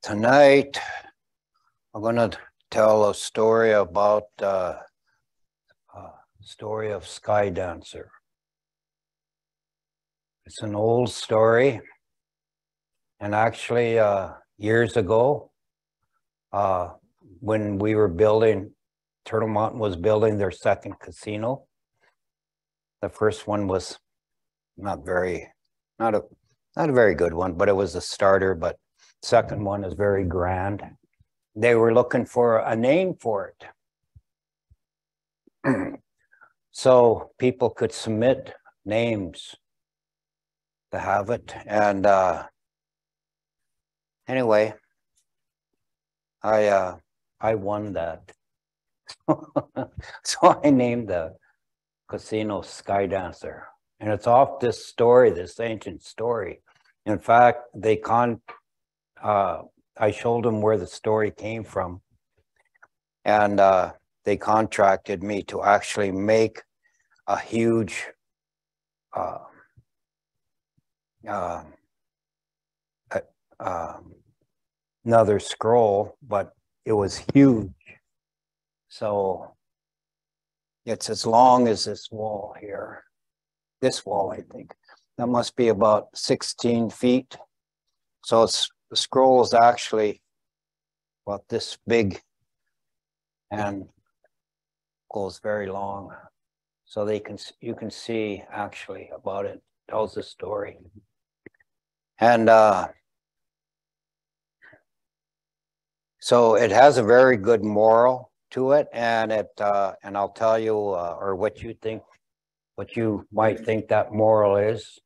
Tonight, I'm going to tell a story about story of Sky Dancer. It's an old story, and actually years ago, when we were building, Turtle Mountain was building their second casino. The first one was not a very good one, but it was a starter. But second one is very grand. They were looking for a name for it. So people could submit names to have it. And anyway, I won that. So I named the casino Sky Dancer. And it's off this story, this ancient story. In fact, I showed them where the story came from, and they contracted me to actually make a huge another scroll, but it was huge. So it's as long as this wall here. This wall, I think. That must be about 16 feet. So the scroll is actually about this big and goes very long. So you can see actually about it, tells the story. And so it has a very good moral to it, and and I'll tell you or what you might think that moral is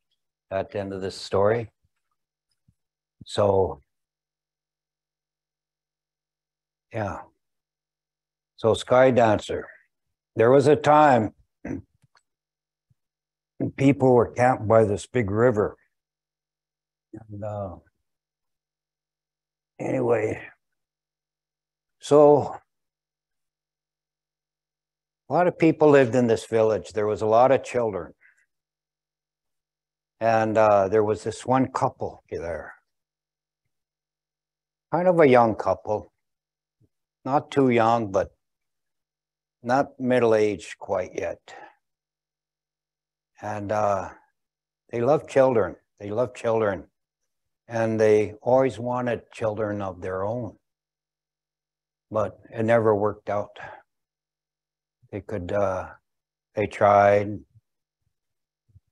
at the end of this story. So, yeah. So Sky Dancer. There was a time when people were camped by this big river. And anyway, so a lot of people lived in this village. There was a lot of children. And there was this one couple there. Kind of a young couple. Not too young, but not middle-aged quite yet. And they love children. They love children. And they always wanted children of their own. But it never worked out. They tried,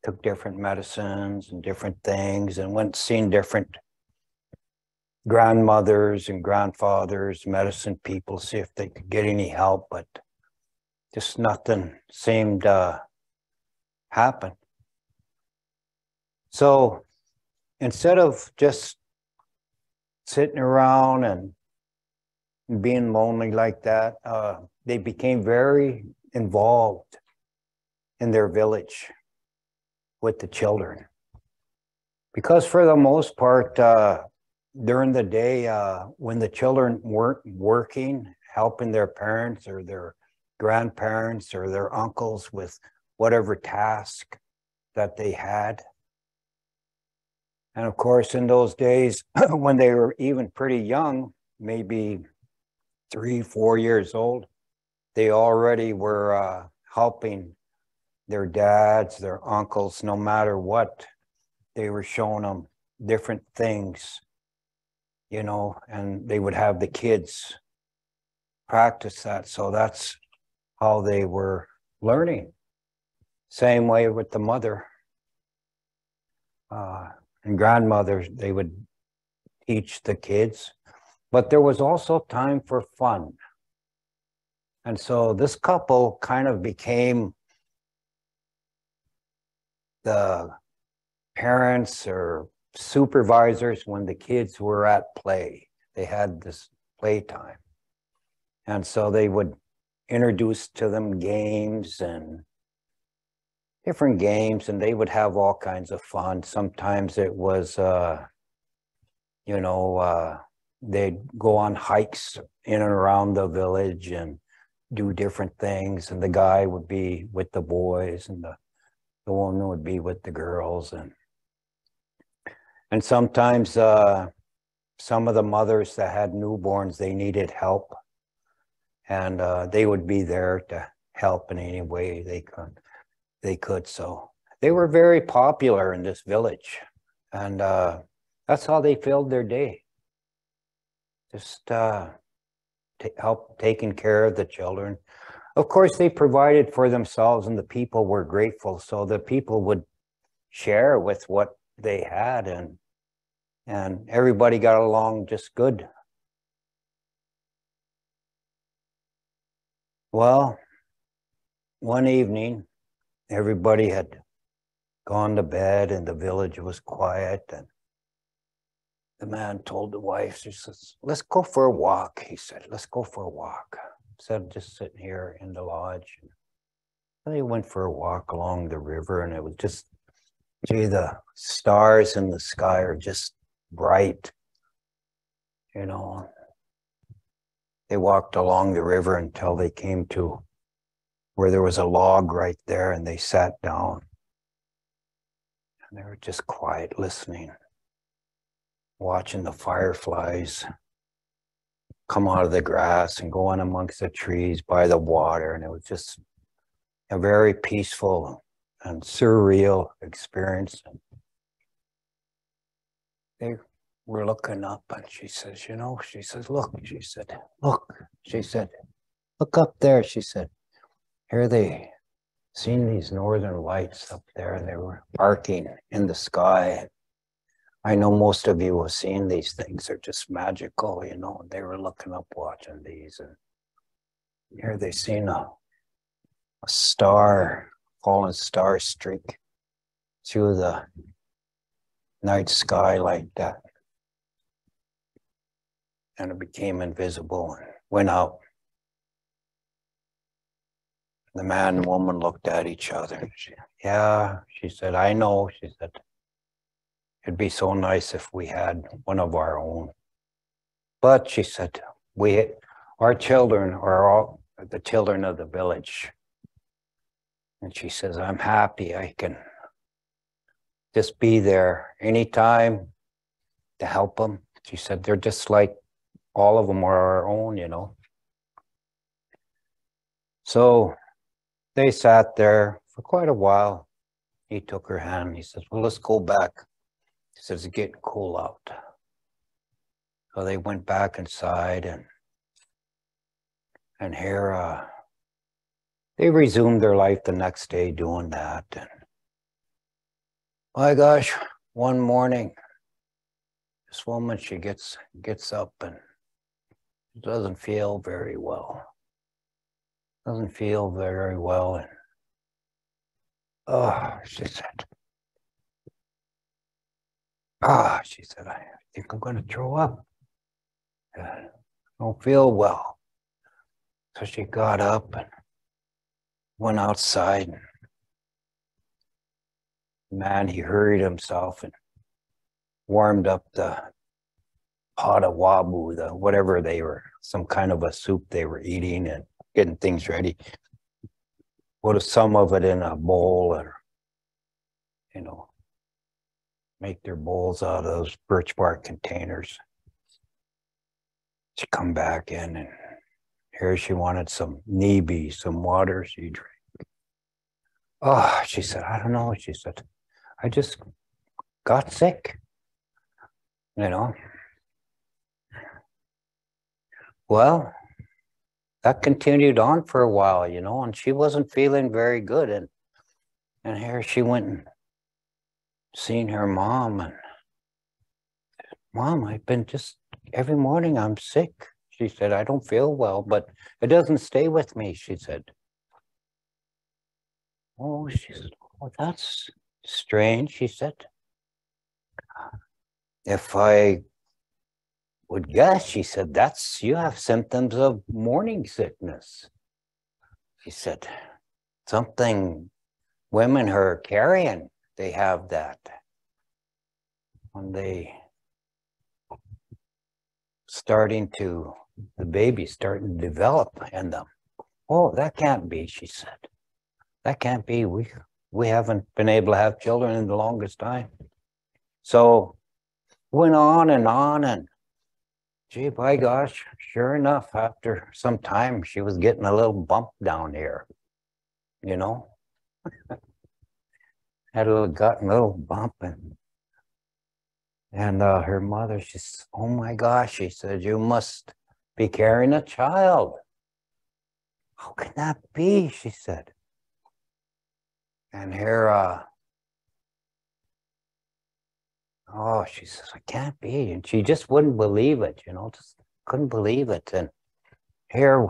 took different medicines and different things, and went seeing different grandmothers and grandfathers, medicine people, see if they could get any help, but just nothing seemed to happen. So instead of just sitting around and being lonely like that, they became very involved in their village with the children. Because for the most part, during the day, when the children weren't working, helping their parents or their grandparents or their uncles with whatever task that they had. And of course, in those days, when they were even pretty young, maybe 3, 4 years old, they already were helping their dads, their uncles, no matter what. They were showing them different things, you know, and they would have the kids practice that. So that's how they were learning. Same way with the mother and grandmother, they would teach the kids. But there was also time for fun. And so this couple kind of became the parents or supervisors when the kids were at play. They had this playtime. And so they would introduce to them games and different games, and they would have all kinds of fun. Sometimes it was, you know, they'd go on hikes in and around the village and do different things. And the guy would be with the boys and the woman would be with the girls. And sometimes some of the mothers that had newborns, they needed help. And they would be there to help in any way they could. So they were very popular in this village. And that's how they filled their day. Just help taking care of the children. Of course, they provided for themselves and the people were grateful. So the people would share with what they had, and everybody got along just good. Well, one evening, everybody had gone to bed and the village was quiet, and the man told the wife, he says, let's go for a walk. He said, let's go for a walk. Instead of just sitting here in the lodge. And they went for a walk along the river, and it was just, gee, the stars in the sky are just bright. You know, they walked along the river until they came to where there was a log right there, and they sat down. And they were just quiet, listening, watching the fireflies come out of the grass and go in amongst the trees by the water. And it was just a very peaceful and surreal experience. And they were looking up, and she says, you know, she says, look, she said, look, she said, look up there, she said. Here they seen these northern lights up there, and they were arcing in the sky. I know most of you have seen these things. They're just magical, you know. They were looking up, watching these, and here they seen a star, fallen star streak through the night sky like that. And it became invisible and went out. The man and woman looked at each other. Yeah, she said, I know. She said, it'd be so nice if we had one of our own. But she said, our children are all the children of the village. And she says, I'm happy I can just be there anytime to help them. She said, they're just like all of them are our own, you know. So they sat there for quite a while. He took her hand. He says, well, let's go back. He says, it's getting cool out. So they went back inside, and here they resumed their life the next day doing that. And my gosh, one morning, this woman, she gets up and doesn't feel very well. Doesn't feel very well. And she said, she said, I think I'm going to throw up. I don't feel well. So she got up and went outside. Man, he hurried himself and warmed up the pot of wabu, whatever they were, some kind of a soup they were eating, and getting things ready. Put some of it in a bowl, or, you know, make their bowls out of those birch bark containers. She come back in, and here she wanted some neebi, some water she drank. She said, I don't know. She said, I just got sick, you know. Well, that continued on for a while, you know, and she wasn't feeling very good. And here she went and seen her mom, and Mom, I've been just, every morning I'm sick. She said, I don't feel well, but it doesn't stay with me, she said. Oh, she said, oh, that's strange, she said. If I would guess, she said, you have symptoms of morning sickness. She said, something women are carrying, they have that. When the baby's starting to develop in them. Oh, that can't be, she said. That can't be. We haven't been able to have children in the longest time. So went on, and gee, by gosh, sure enough, after some time, she was getting a little bump down here, you know, gotten a little bump. And her mother, she said, oh my gosh, she said, you must be carrying a child. How can that be? She said. And here, oh, she says, I can't be. And she just wouldn't believe it, you know, just couldn't believe it. And here,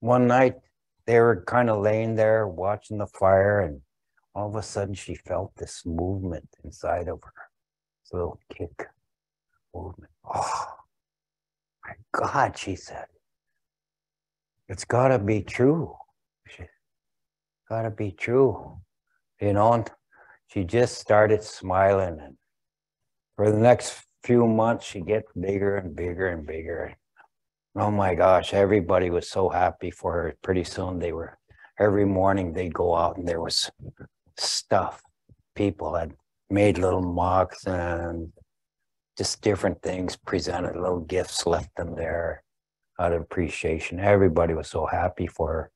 one night, they were kind of laying there watching the fire, and all of a sudden she felt this movement inside of her, this little kick movement. Oh, my God, she said, it's got to be true. It's got to be true, you know. And she just started smiling, and for the next few months, she gets bigger and bigger and bigger. Oh my gosh, everybody was so happy for her. Pretty soon every morning they'd go out and there was stuff. People had made little mugs and just different things, presented little gifts, left them there out of appreciation. Everybody was so happy for her.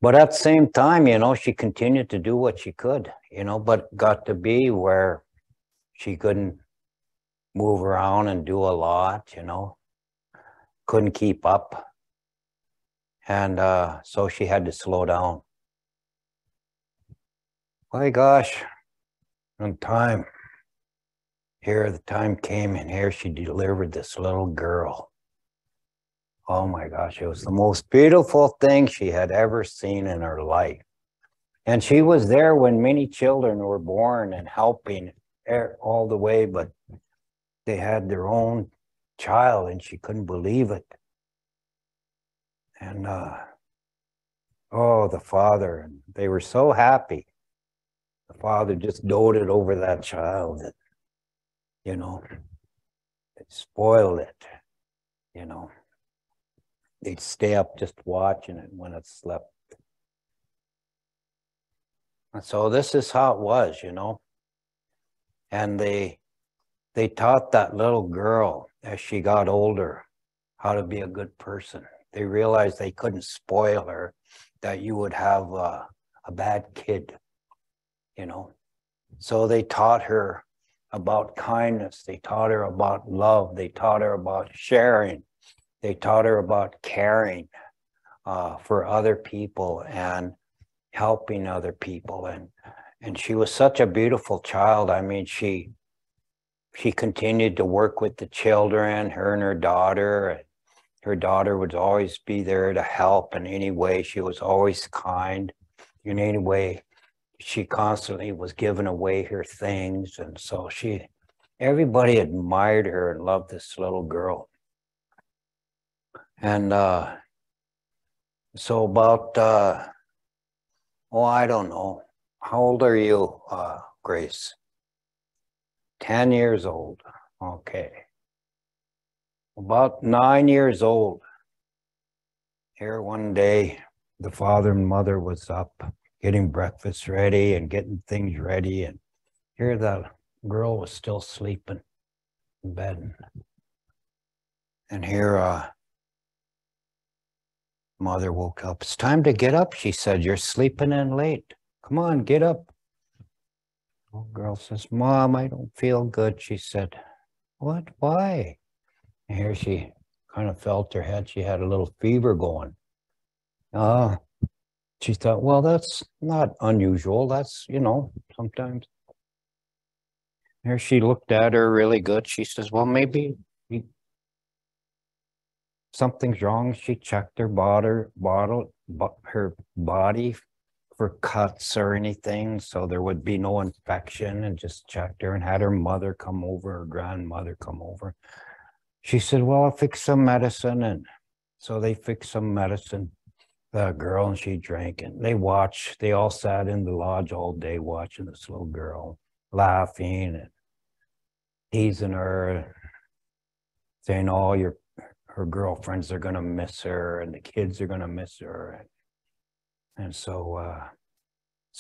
But at the same time, you know, she continued to do what she could, you know, but got to be where she couldn't move around and do a lot, you know. Couldn't keep up. And so she had to slow down. My gosh, the time came, and here she delivered this little girl. Oh my gosh, it was the most beautiful thing she had ever seen in her life. And she was there when many children were born and helping all the way, but they had their own child and she couldn't believe it. And oh, the father, and they were so happy. The father just doted over that child that, you know, it spoiled it, you know. They'd stay up just watching it when it slept. And so this is how it was, you know. And they taught that little girl as she got older how to be a good person. They realized they couldn't spoil her, that you would have a bad kid, you know. So they taught her about kindness. They taught her about love. They taught her about sharing. They taught her about caring for other people and helping other people. And she was such a beautiful child. I mean, she continued to work with the children, her and her daughter. Her daughter would always be there to help in any way. She was always kind in any way. She constantly was giving away her things. And so everybody admired her and loved this little girl. And so about, I don't know. How old are you, Grace? 10 years old. Okay. About 9 years old. Here one day, the father and mother was up getting breakfast ready and getting things ready. And here the girl was still sleeping in bed. And here, mother woke up. It's time to get up, she said. You're sleeping in late. Come on, get up. Little girl says, Mom, I don't feel good, she said. What? Why? And here she kind of felt her head. She had a little fever going. She thought, well, that's not unusual. That's, you know, sometimes. Here she looked at her really good. She says, well, maybe something's wrong. She checked her her body for cuts or anything, so there would be no infection, and just checked her and had her mother come over, her grandmother come over. She said, well, I'll fix some medicine. And so they fixed some medicine, the girl, and she drank it. They all sat in the lodge all day watching this little girl, laughing and teasing her, saying, oh, her girlfriends are going to miss her and the kids are going to miss her. And so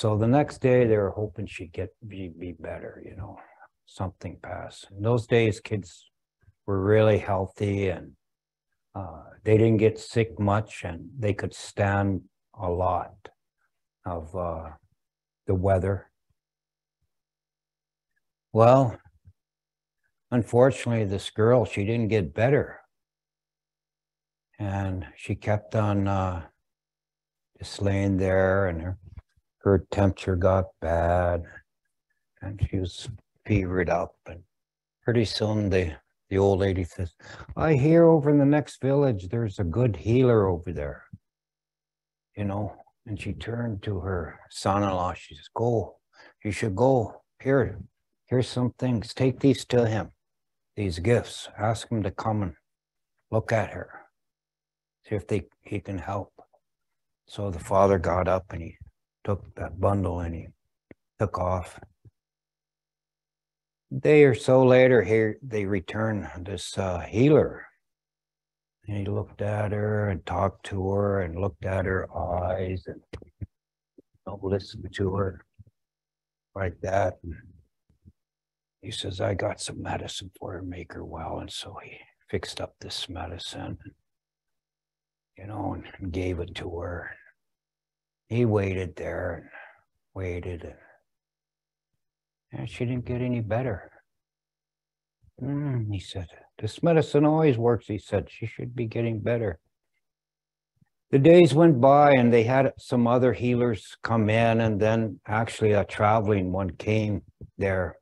the next day they were hoping she'd be better, you know, something passed. In those days, kids were really healthy, and they didn't get sick much, and they could stand a lot of the weather. Well, unfortunately, this girl, she didn't get better. And she kept on just laying there, and her temperature got bad, and she was fevered up. And pretty soon the old lady says, I hear over in the next village, there's a good healer over there, you know. And she turned to her son-in-law. She says, go, you should go. Here's some things. Take these to him, these gifts. Ask him to come and look at her. See if he can help. So the father got up and he took that bundle and he took off. A day or so later, here they returned this healer. And he looked at her and talked to her and looked at her eyes and listened to her like that. And he says, I got some medicine for her, make her well. And so he fixed up this medicine, and gave it to her. He waited there and waited, and she didn't get any better. He said, this medicine always works. He said, she should be getting better. The days went by, and they had some other healers come in, and then actually a traveling one came there,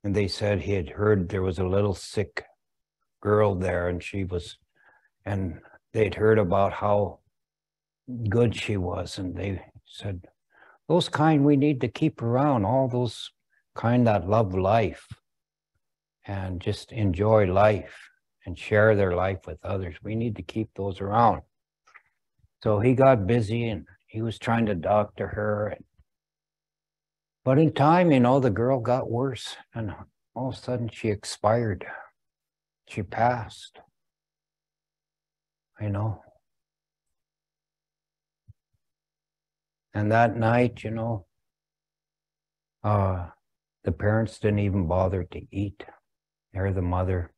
and they said he had heard there was a little sick girl there, and they'd heard about how good she was, and they said, those kind we need to keep around, all those kind that love life and just enjoy life and share their life with others. We need to keep those around. So he got busy, and he was trying to doctor her. But in time, the girl got worse, and all of a sudden she expired. She passed. And that night, the parents didn't even bother to eat, or the mother.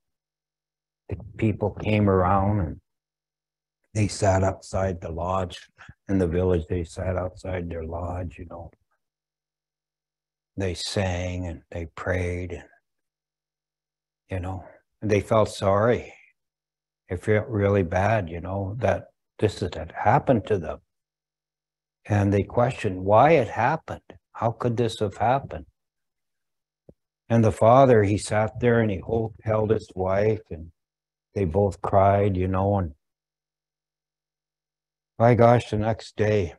The people came around, and they sat outside the lodge in the village. They sat outside their lodge, They sang and they prayed, and, they felt sorry. They felt really bad, that this had happened to them. And they questioned why it happened. How could this have happened? And the father, he sat there and he held his wife, and they both cried, and by gosh, the next day,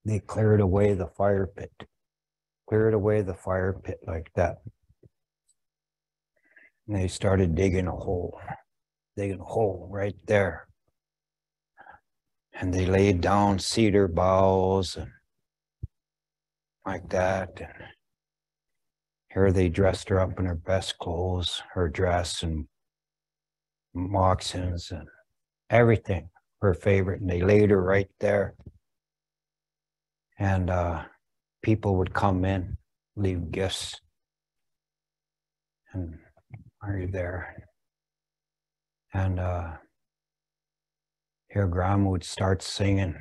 they cleared away the fire pit. Cleared away the fire pit like that. And they started digging a hole right there. And they laid down cedar boughs and like that. And here they dressed her up in her best clothes, her dress and moccasins and everything, her favorite. And they laid her right there. And people would come in, leave gifts. And are you there? And here Grandma would start singing,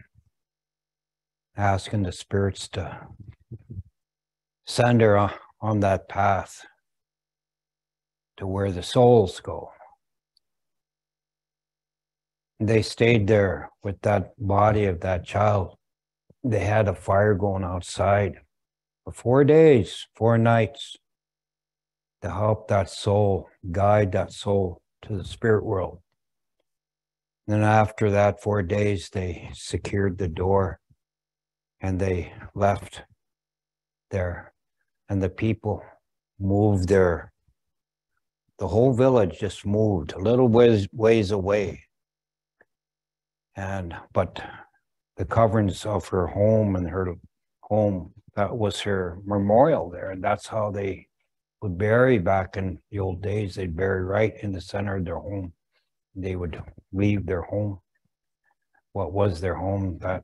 asking the spirits to send her on that path to where the souls go. They stayed there with that body of that child. They had a fire going outside for 4 days, 4 nights, to help that soul, guide that soul to the spirit world. Then after that 4 days, they secured the door and they left there. And the people moved there. The whole village just moved a little ways away. But the coverings of her home and her home, that was her memorial there. And that's how they would bury back in the old days. They'd bury right in the center of their home. They would leave their home. What was their home? That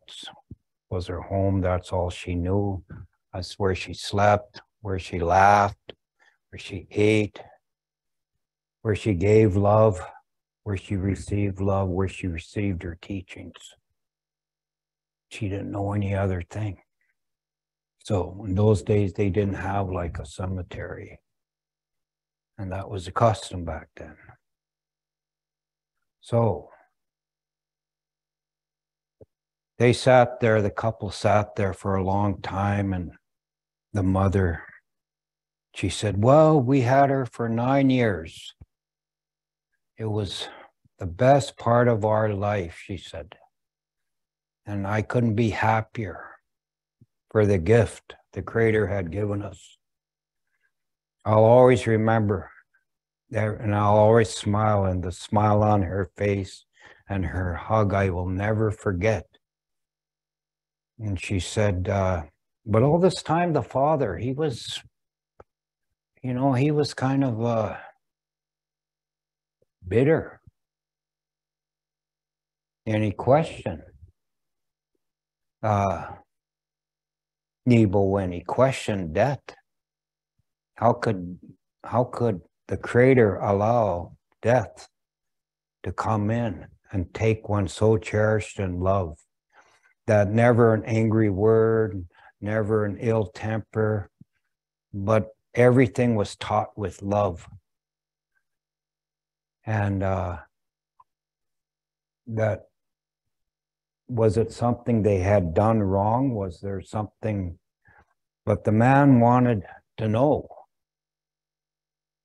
was her home. That's all she knew. That's where she slept, where she laughed, where she ate, where she gave love, where she received love, where she received her teachings. She didn't know any other thing. So in those days, they didn't have like a cemetery. And that was the custom back then. So they sat there, the couple sat there for a long time, and the mother, she said, well, we had her for 9 years. It was the best part of our life, she said. And I couldn't be happier for the gift the Creator had given us. I'll always remember that, and I'll always smile, and the smile on her face and her hug I will never forget. And she said, but all this time, the father, he was, you know, he was kind of bitter. And he questioned Nebo when he questioned death. How could the Creator allow death to come in and take one so cherished and loved? That never an angry word, never an ill temper, but everything was taught with love. And that, was it something they had done wrong? Was there something? But the man wanted to know.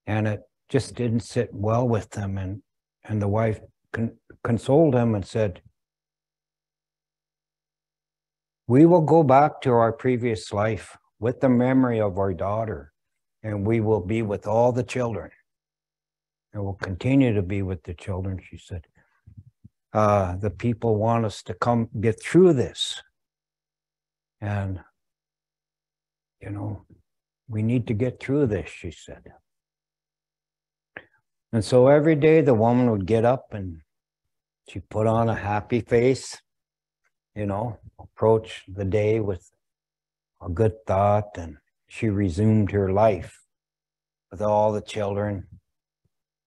And it just didn't sit well with him. And the wife consoled him and said, we will go back to our previous life with the memory of our daughter, and we will be with all the children. And we'll continue to be with the children, she said. The people want us to come get through this. And, you know, we need to get through this, she said. And so every day the woman would get up and she put on a happy face, you know, approach the day with a good thought, and she resumed her life with all the children.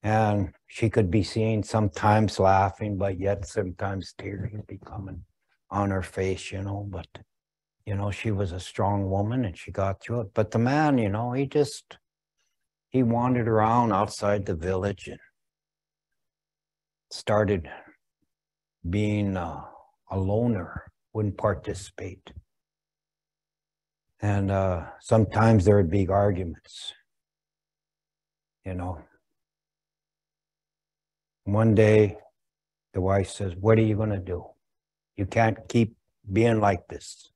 And she could be seen sometimes laughing, but yet sometimes tears would be coming on her face, you know. But, you know, she was a strong woman and she got through it. But the man, you know, he wandered around outside the village and started being a loner, wouldn't participate. And sometimes there would be arguments, you know. One day, the wife says, what are you going to do? You can't keep being like this.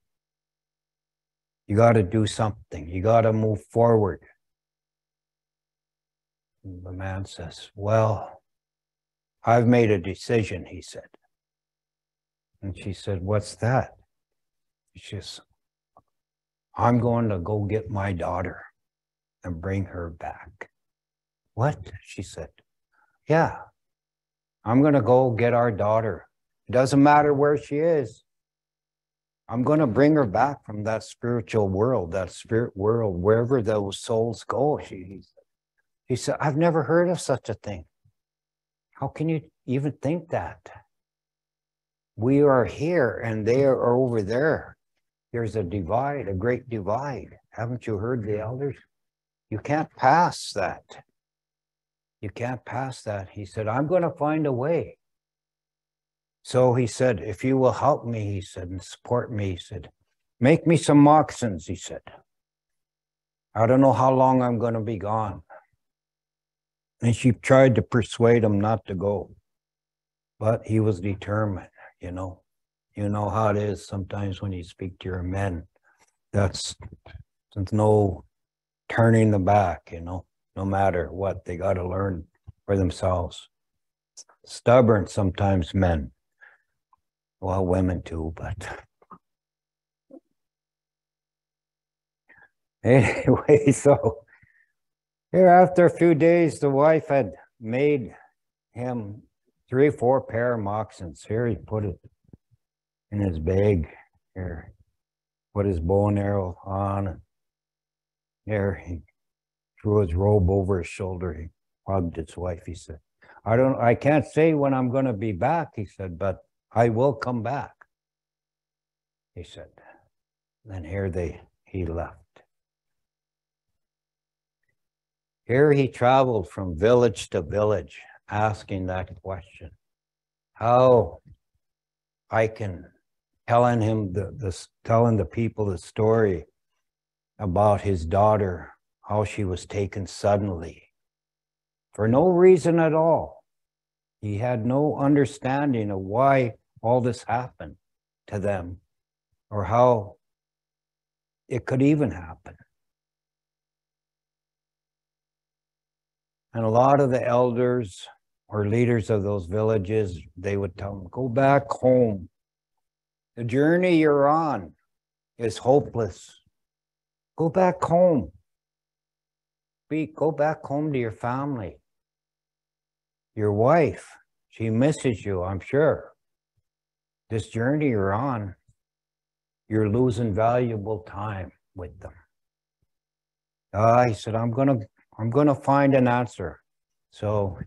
You got to do something. You got to move forward. And the man says, well, I've made a decision, he said. And she said, what's that? She says, I'm going to go get my daughter and bring her back. What? She said, yeah. I'm going to go get our daughter. It doesn't matter where she is. I'm going to bring her back from that spiritual world, that spirit world, wherever those souls go. She said, I've never heard of such a thing. How can you even think that? We are here and they are over there. There's a divide, a great divide. Haven't you heard the elders? You can't pass that. You can't pass that. He said, I'm going to find a way. So he said, if you will help me, he said, and support me, he said, make me some moccasins, he said. I don't know how long I'm going to be gone. And she tried to persuade him not to go. But he was determined, you know. You know how it is sometimes when you speak to your men. There's no turning the back, you know. No matter what, they got to learn for themselves. Stubborn sometimes, men. Well, women too, but anyway, so here after a few days, the wife had made him 3 or 4 pair of moccasins. Here he put it in his bag. Here, put his bow and arrow on. Here he threw his robe over his shoulder. He hugged his wife. He said, I can't say when I'm going to be back, he said, but I will come back. He said, and he left. Here he traveled from village to village, asking that question. How I can telling the people the story about his daughter, how she was taken suddenly for no reason at all. He had no understanding of why all this happened to them or how it could even happen. And a lot of the elders or leaders of those villages, they would tell them, go back home. The journey you're on is hopeless. Go back home. Go back home to your family. Your wife, she misses you, I'm sure. This journey you're on, you're losing valuable time with them. He said, I'm gonna find an answer. So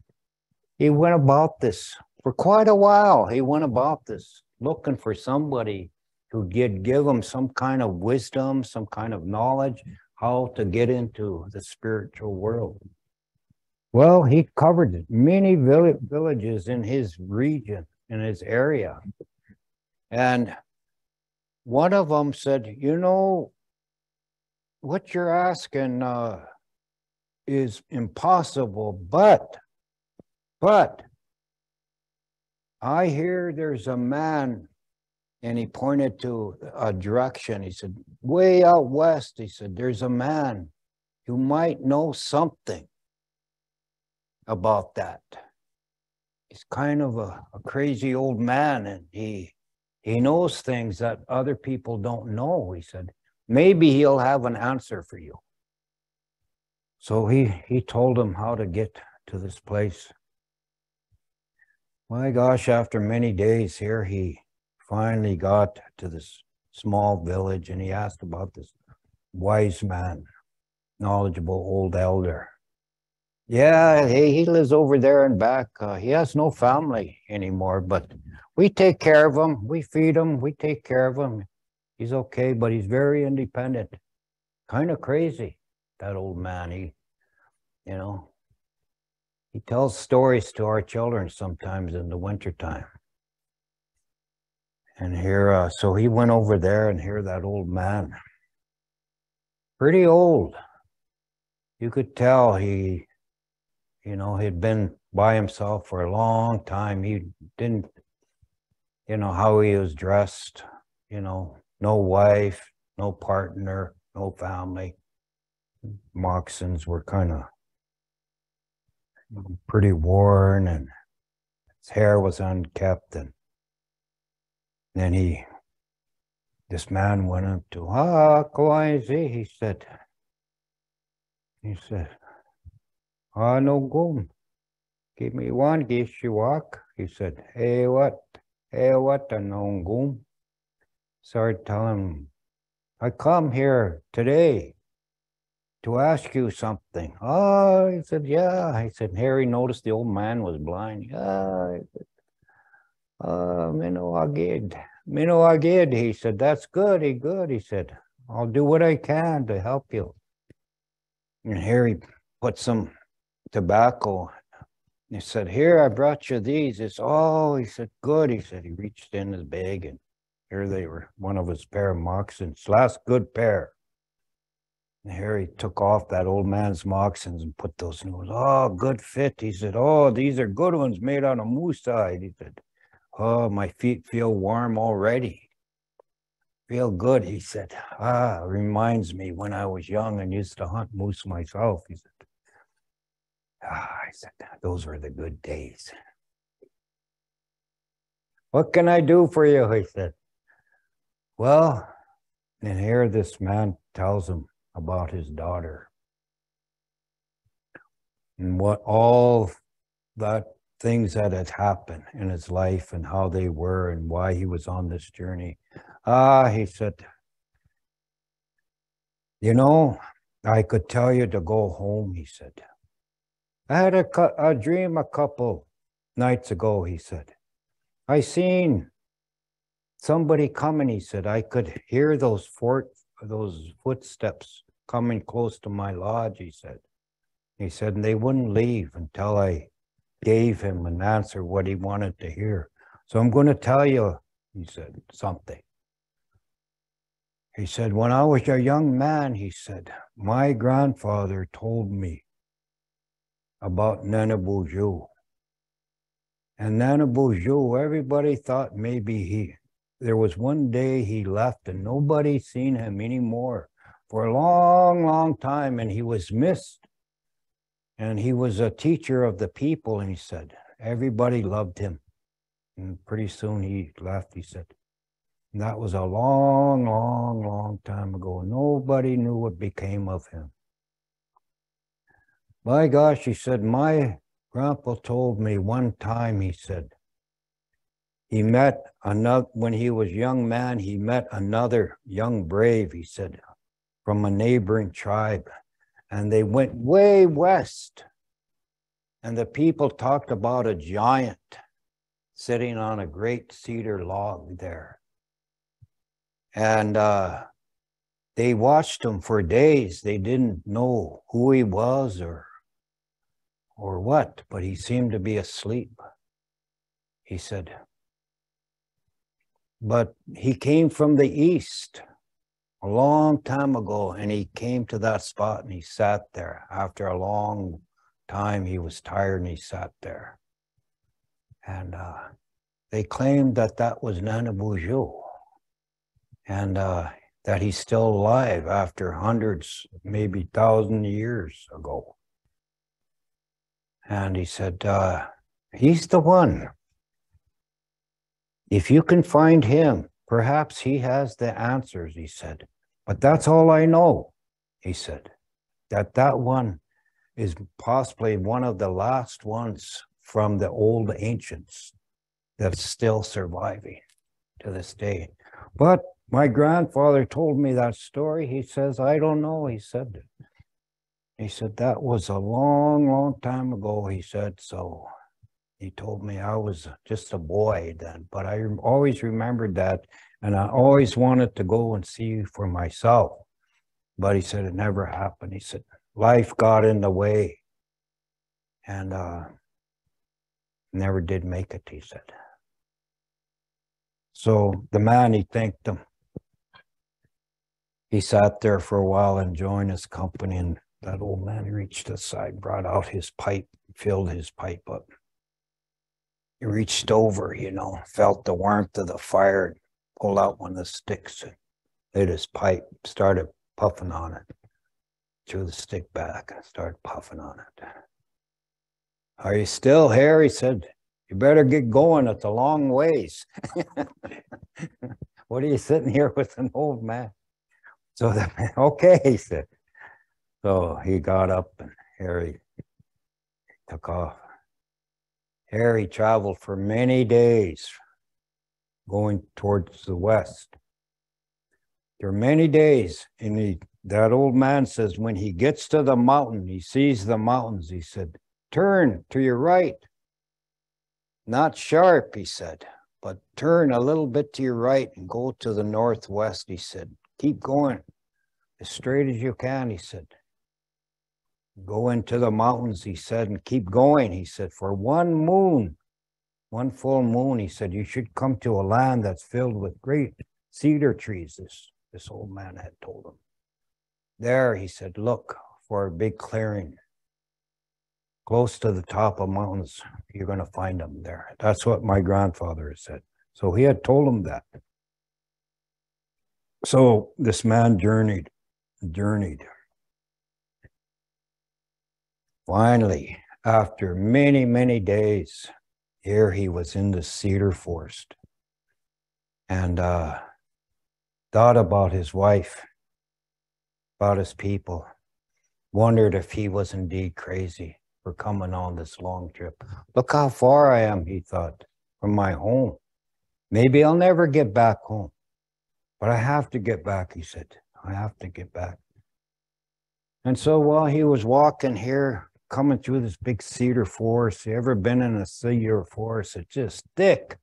he went about this for quite a while. He went about this looking for somebody who could give him some kind of wisdom, some kind of knowledge, how to get into the spiritual world. Well, he covered many villages in his region, in his area. And one of them said, you know, what you're asking is impossible, but I hear there's a man, and he pointed to a direction. He said, way out west, he said, there's a man who might know something about that. He's kind of a crazy old man, and he knows things that other people don't know. He said, maybe he'll have an answer for you. So he told him how to get to this place. My gosh, after many days here, he finally got to this small village, and he asked about this wise man, knowledgeable old elder. Yeah, he lives over there and back. He has no family anymore, but we take care of him. We feed him. We take care of him. He's okay, but he's very independent. Kind of crazy, that old man. He tells stories to our children sometimes in the wintertime. And here, so he went over there, and here that old man, pretty old. You could tell he'd been by himself for a long time. He didn't, how he was dressed, no wife, no partner, no family. Moccasins were kind of pretty worn, and his hair was unkempt. And then this man went up to, Kawaii, he said, no gum. Give me one, Gishiwak. He said, hey, what a no gum. Started telling him, I come here today to ask you something. He said, yeah. He said, Harry noticed the old man was blind. He said, Minoagid. He said, that's good. He said, I'll do what I can to help you. And Harry put some tobacco. He said, here, I brought you these. He said, good. He said, he reached in his bag, and here they were, one of his pair of moccasins, last good pair. And Harry took off that old man's moccasins and put those new ones. Good fit. He said, these are good ones made out of moose hide. He said, my feet feel warm already. Feel good, he said. Reminds me when I was young and used to hunt moose myself. He said, I said, those were the good days. What can I do for you? He said. Well, and here this man tells him about his daughter and what all that things that had happened in his life and how they were and why he was on this journey. He said, I could tell you to go home, he said, I had a dream a couple nights ago, he said. I seen somebody coming, he said. I could hear those footsteps coming close to my lodge, he said. He said, and they wouldn't leave until I gave him an answer what he wanted to hear. So I'm going to tell you, he said, something. He said, when I was a young man, he said, my grandfather told me about Nanabujou. And Nanabujou, everybody thought maybe there was one day he left and nobody seen him anymore for a long, long time, and he was missed. And he was a teacher of the people, and he said, everybody loved him. And pretty soon he left, he said. And that was a long, long, long time ago. Nobody knew what became of him. My gosh, he said, my grandpa told me one time, he said, he met another, when he was a young man, he met another young brave, he said, from a neighboring tribe. And they went way west. And the people talked about a giant sitting on a great cedar log there. And they watched him for days. They didn't know who he was or what, but he seemed to be asleep, he said. But he came from the east a long time ago, and he came to that spot and he sat there. After a long time, he was tired and he sat there. And they claimed that that was Nanabujou, and that he's still alive after hundreds, maybe 1,000 years ago. And he said, he's the one. If you can find him, perhaps he has the answers, he said. But that's all I know, he said. That one is possibly one of the last ones from the old ancients that's still surviving to this day. But my grandfather told me that story. He says, I don't know, he said. He said, that was a long, long time ago, he said. So he told me I was just a boy then, but I always remembered that, and I always wanted to go and see for myself. But he said it never happened. He said, life got in the way, and never did make it, he said. So the man, he thanked him. He sat there for a while enjoying his company, and that old man reached aside, brought out his pipe, filled his pipe up. He reached over, you know, felt the warmth of the fire, pulled out one of the sticks, and lit his pipe, started puffing on it. Threw the stick back and started puffing on it. Are you still here? He said, you better get going. It's a long ways. What are you sitting here with an old man? So, okay, he said. So he got up and Harry took off. Harry traveled for many days going towards the west. There are many days, and that old man says when he gets to the mountain, he sees the mountains, he said, turn to your right. Not sharp, he said, but turn a little bit to your right and go to the northwest, he said. Keep going as straight as you can, he said. Go into the mountains, he said, and keep going, he said. For one moon, one full moon, he said, you should come to a land that's filled with great cedar trees, this old man had told him. There, he said, look for a big clearing. Close to the top of mountains, you're going to find them there. That's what my grandfather had said. So he had told him that. So this man journeyed. Finally, after many, many days, here he was in the cedar forest, and thought about his wife, about his people, wondered if he was indeed crazy for coming on this long trip. Look how far I am, he thought, from my home. Maybe I'll never get back home, but I have to get back, he said. I have to get back. And so while he was walking here coming through this big cedar forest. You ever been in a cedar forest? It's just thick,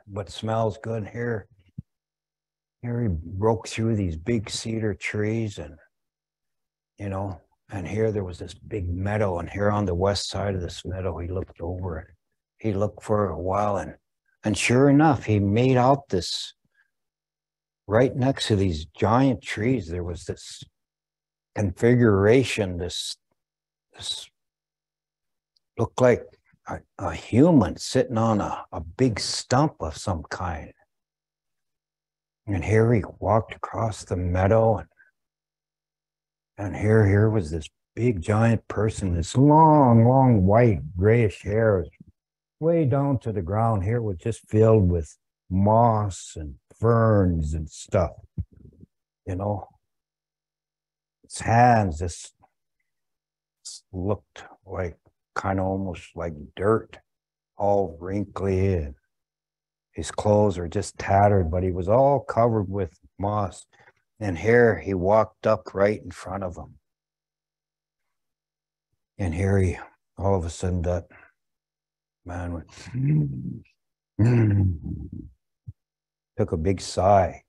but smells good. Here he broke through these big cedar trees, and and here there was this big meadow, and here on the west side of this meadow, he looked over it. He looked for a while, and sure enough, he made out this, right next to these giant trees, there was this configuration, this looked like a human sitting on a big stump of some kind. And here he walked across the meadow, and here was this big giant person, this long white grayish hair way down to the ground. Here was just filled with moss and ferns and stuff, Its hands just looked like kind of almost like dirt, all wrinkly, and his clothes are just tattered, but he was all covered with moss. And here he walked up right in front of him. And here he, all of a sudden, that man went, took a big sigh.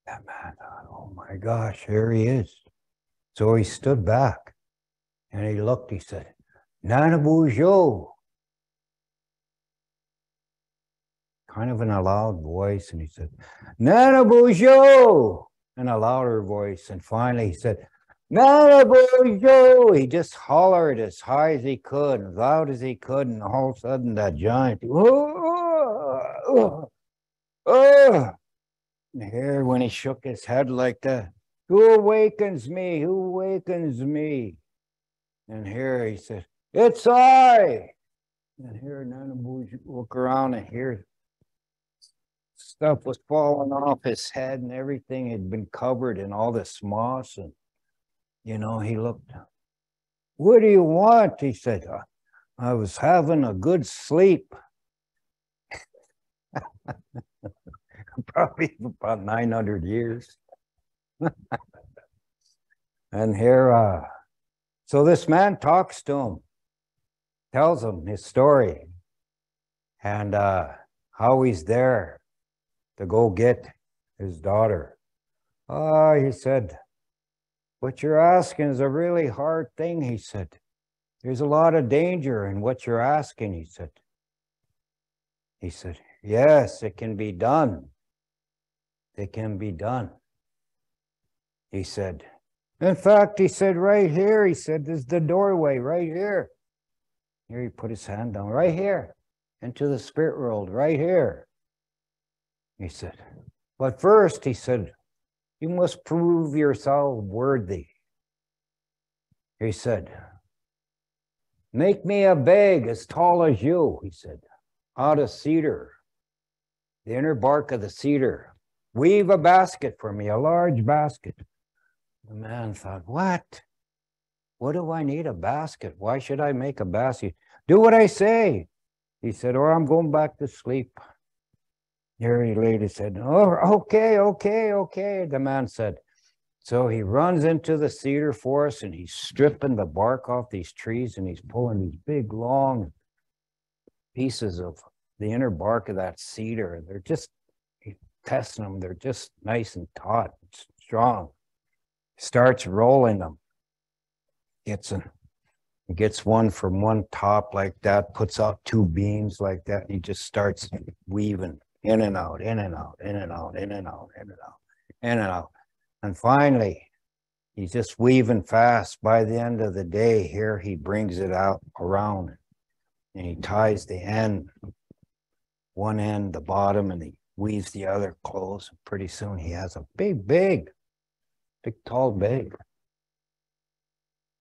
That man thought, oh my gosh, here he is. So he stood back and he looked, he said, Nana Bougeot. Kind of in a loud voice, and he said, Nana Bougeot, in a louder voice. And finally he said, Nana Bougeot. He just hollered as high as he could, as loud as he could, and all of a sudden that giant, and here when he shook his head like that, who awakens me? Who awakens me? And here he said, it's I. And here Nana Bougeot look around, and here stuff was falling off his head, and everything had been covered in all this moss. And he looked, what do you want? He said, I was having a good sleep. Probably about 900 years. And here, so this man talks to him, tells him his story, and how he's there to go get his daughter. He said, what you're asking is a really hard thing, he said. There's a lot of danger in what you're asking, he said. He said, yes, it can be done. It can be done. He said, in fact, he said, right here, he said, this is the doorway right here. Here he put his hand down, right here, into the spirit world, right here. He said, but first, he said, you must prove yourself worthy. He said, make me a bag as tall as you, he said, out of cedar, the inner bark of the cedar. Weave a basket for me, a large basket. The man thought, what? What do I need a basket? Why should I make a basket? Do what I say, he said, or I'm going back to sleep. Here he laid his head. Oh, okay, the man said. So he runs into the cedar forest, and he's stripping the bark off these trees, and he's pulling these big, long pieces of the inner bark of that cedar. They're just, he's testing them. They're just nice and taut, strong. Starts rolling them. He gets one from one top like that, puts out two beams like that, and he just starts weaving in and out, in and out, in and out, in and out, in and out, in and out. And finally, he's just weaving fast. By the end of the day, here he brings it out around, and he ties the end, one end, the bottom, and he weaves the other close. Pretty soon he has a big, tall bag.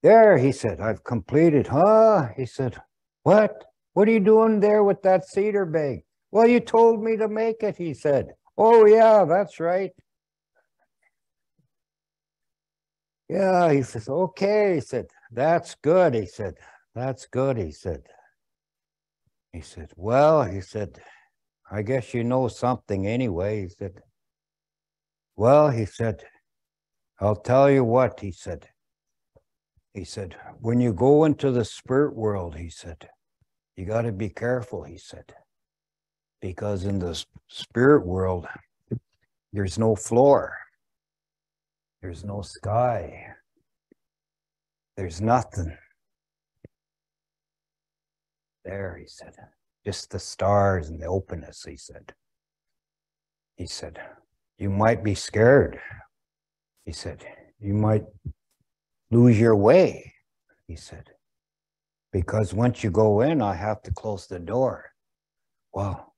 There, he said, I've completed. Huh? He said, what? What are you doing there with that cedar bag? Well, you told me to make it, he said. Oh, yeah, that's right. Yeah, he says, okay, he said, that's good, he said. That's good, he said. He said, well, he said, I guess you know something anyway, he said. Well, he said, I'll tell you what, he said. he said, when you go into the spirit world, he said, you got to be careful, he said, because in the spirit world, there's no floor. There's no sky. There's nothing there, he said. Just the stars and the openness, he said. He said, you might be scared. He said, you might lose your way, he said, because once you go in, I have to close the door. Well,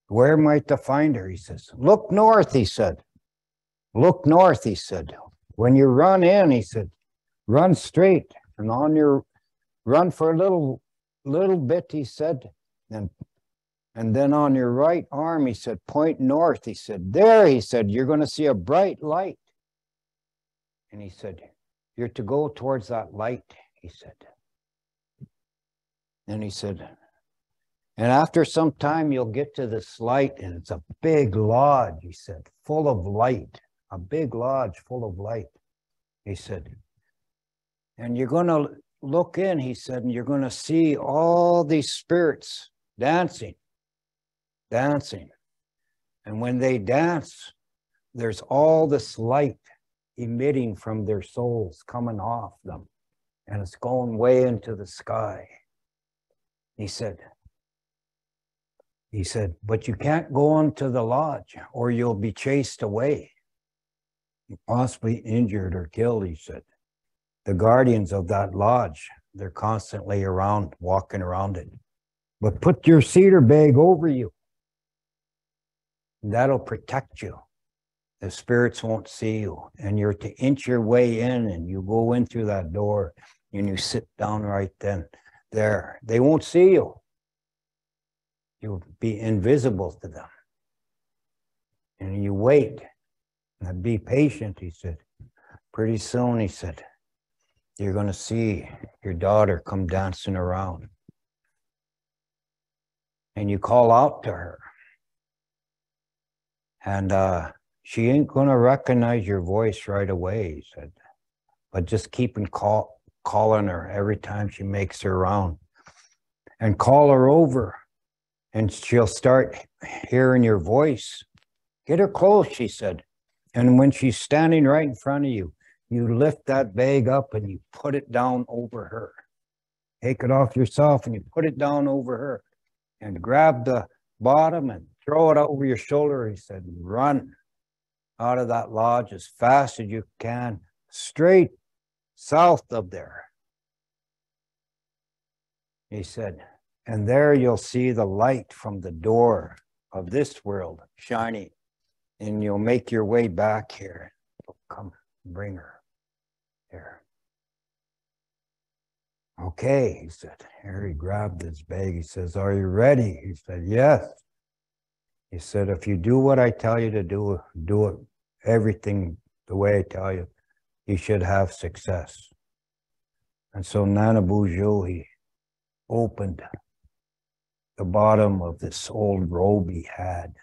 where might I find her? He says, look north, he said. Look north, he said. When you run in, he said, run straight and on your run for a little bit, he said, and then on your right arm, he said, point north. He said, there, he said, you're going to see a bright light. And he said, you're to go towards that light, he said. And he said, and after some time, you'll get to this light, and it's a big lodge, he said, full of light, a big lodge full of light, he said. And you're going to look in, he said, and you're going to see all these spirits dancing. And when they dance, there's all this light emitting from their souls, coming off them, and it's going way into the sky. He said, but you can't go into the lodge or you'll be chased away, possibly injured or killed, he said. The guardians of that lodge, they're constantly around, walking around it. But put your cedar bag over you. That'll protect you. The spirits won't see you. And you're to inch your way in, and you go in through that door and you sit down right then there. They won't see you. You'll be invisible to them. And you wait and be patient, he said. Pretty soon, he said, you're going to see your daughter come dancing around. And you call out to her. And she ain't going to recognize your voice right away, he said. But just keep calling her every time she makes her round. And call her over. And she'll start hearing your voice. Get her close, she said. And when she's standing right in front of you, you lift that bag up and you put it down over her. Take it off yourself and you put it down over her. And grab the bottom and throw it over your shoulder. He said, run out of that lodge as fast as you can, straight south of there. He said, and there you'll see the light from the door of this world shining, and you'll make your way back here. Come, bring her here. Okay, he said. Harry grabbed his bag. He says, are you ready? He said, yes. He said, if you do what I tell you to do it everything the way I tell you, you should have success. And so Nana Boozhoo, he opened the bottom of this old robe he had.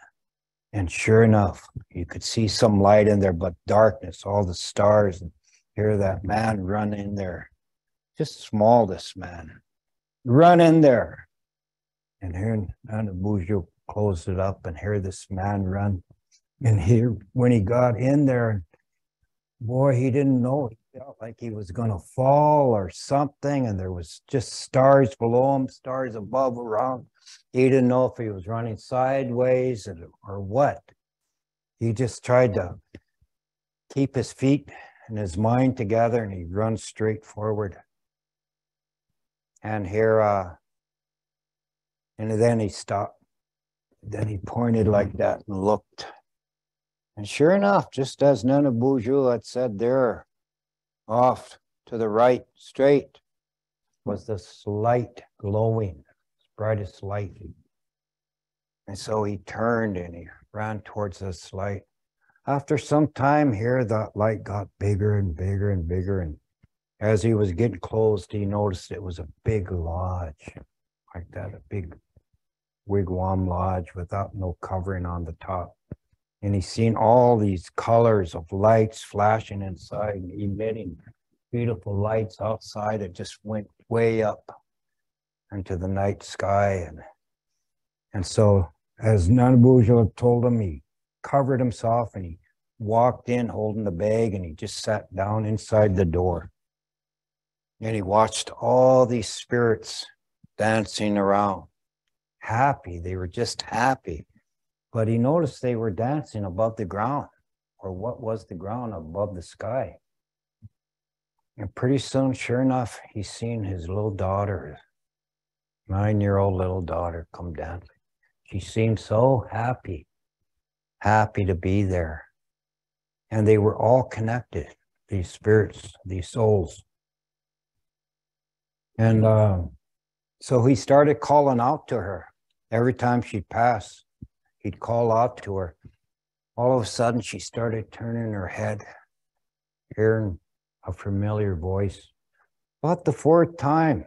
And sure enough, you could see some light in there, but darkness, all the stars, and hear that man run in there. Just small, this man. Run in there. And here Nana Boozhoo closed it up and hear this man run. And here, when he got in there, boy, he didn't know. He felt like he was going to fall or something. And there was just stars below him, stars above, around. He didn't know if he was running sideways or what. He just tried to keep his feet and his mind together, and he runs straight forward. And here, and then he stopped. Then he pointed like that and looked. And sure enough, just as Nana Boozhoo had said there, off to the right, straight, was this light glowing, brightest light. And so he turned and he ran towards this light. After some time here, that light got bigger and bigger and bigger. And as he was getting close, he noticed it was a big lodge, like that, a big wigwam lodge without no covering on the top. And he's seen all these colors of lights flashing inside and emitting beautiful lights outside. It just went way up into the night sky. And so, as Nanabujo told him, he covered himself and he walked in holding the bag, and he just sat down inside the door. And he watched all these spirits dancing around, happy. They were just happy. But he noticed they were dancing above the ground, or what was the ground above the sky. And pretty soon, sure enough, he seen his little daughter, 9-year-old little daughter, come dancing. She seemed so happy to be there. And they were all connected, these spirits, these souls. And so he started calling out to her. Every time she'd pass, he'd call out to her. All of a sudden, she started turning her head, hearing a familiar voice. About the 4th time,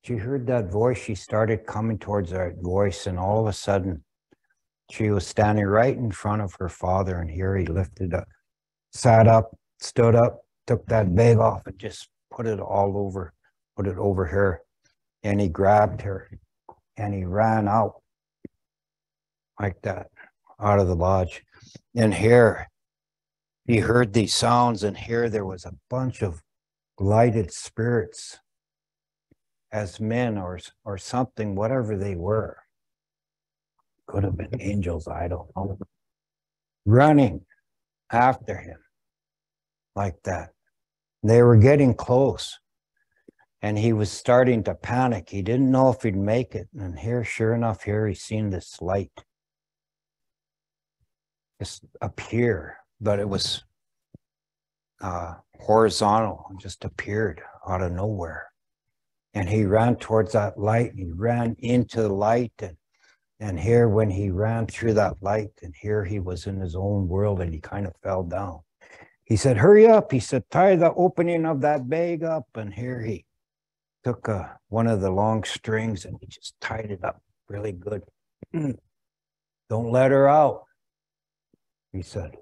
she heard that voice. She started coming towards that voice, and all of a sudden, she was standing right in front of her father, and here he lifted up, sat up, stood up, took that bag off, and just put it over her. And he grabbed her, and he ran out like that, out of the lodge. And here, he heard these sounds, and here there was a bunch of lighted spirits as men or something, whatever they were. Could have been angels, I don't know. Running after him like that. They were getting close, and he was starting to panic. He didn't know if he'd make it. And here, sure enough, here he seen this light just appear, but it was horizontal and just appeared out of nowhere. And he ran towards that light, and he ran into the light, and here when he ran through that light, and here he was in his own world, and he kind of fell down. He said, "Hurry up." He said, "Tie the opening of that bag up." And here he took one of the long strings, and he just tied it up really good. "Don't let her out," he said.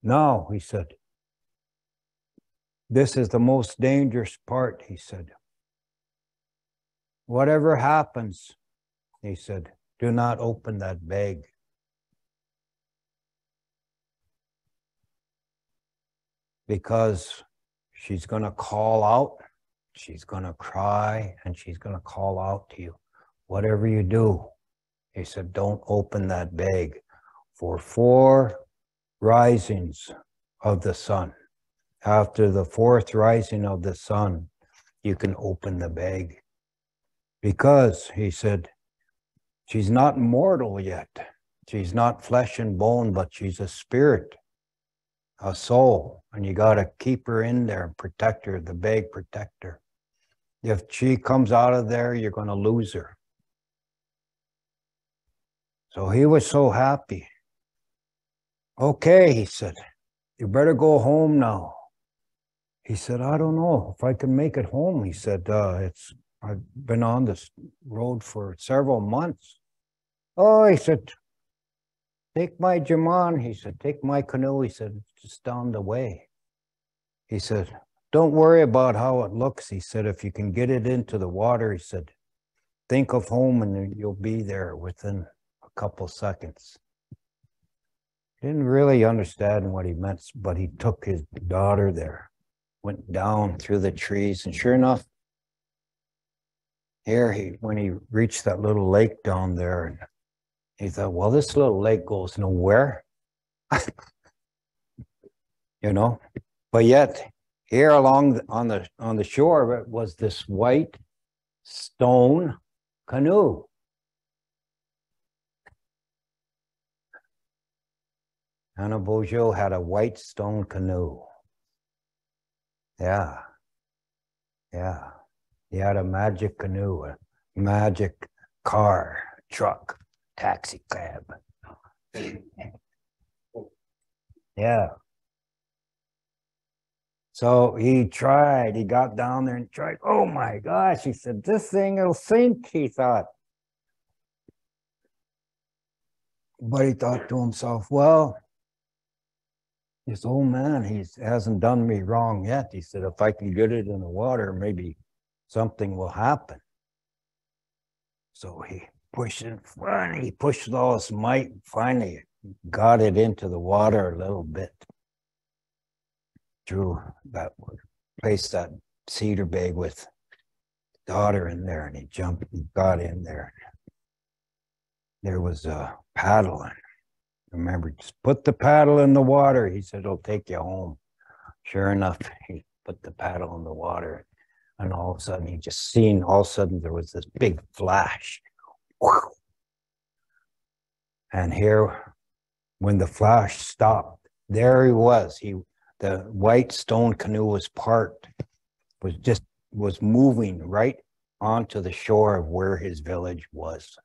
"No," he said. "This is the most dangerous part," he said. "Whatever happens," he said, "do not open that bag." Because she's going to call out, she's going to cry, and she's going to call out to you. Whatever you do, he said, don't open that bag. For 4 risings of the sun. After the 4th rising of the sun, you can open the bag. Because, he said, she's not mortal yet. She's not flesh and bone, but she's a spirit, a soul. And you got to keep her in there and protect her, the bag protector. If she comes out of there, you're going to lose her. So he was so happy. "Okay," he said, "you better go home now." He said, "I don't know if I can make it home." He said, I've been on this road for several months. "Oh," he said, "take my jaman." He said, "take my canoe." He said, "It's just down the way." He said, "Don't worry about how it looks." He said, "If you can get it into the water," he said, "think of home and you'll be there within a couple seconds." Didn't really understand what he meant, but he took his daughter there, went down through the trees, and sure enough, here when he reached that little lake down there, and he thought, well, this little lake goes nowhere, you know. But yet, here along on the shore, it was this white stone canoe. Nanabujo had a white stone canoe. Yeah. Yeah. He had a magic canoe, a magic car, truck, taxi cab. Yeah. So he got down there and tried. Oh my gosh, he said, this thing will sink, he thought. But he thought to himself, well, this old man, he hasn't done me wrong yet. He said, if I can get it in the water, maybe something will happen. So he pushed it, finally, he pushed with all his might, finally got it into the water a little bit. Drew that, placed that cedar bag with daughter in there, and he jumped and got in there. There was a paddle, and remember, just put the paddle in the water. He said, it'll take you home. Sure enough, he put the paddle in the water, and all of a sudden, he just seen, all of a sudden, there was this big flash. And here, when the flash stopped, there he was. The white stone canoe was parked, was moving right onto the shore of where his village was.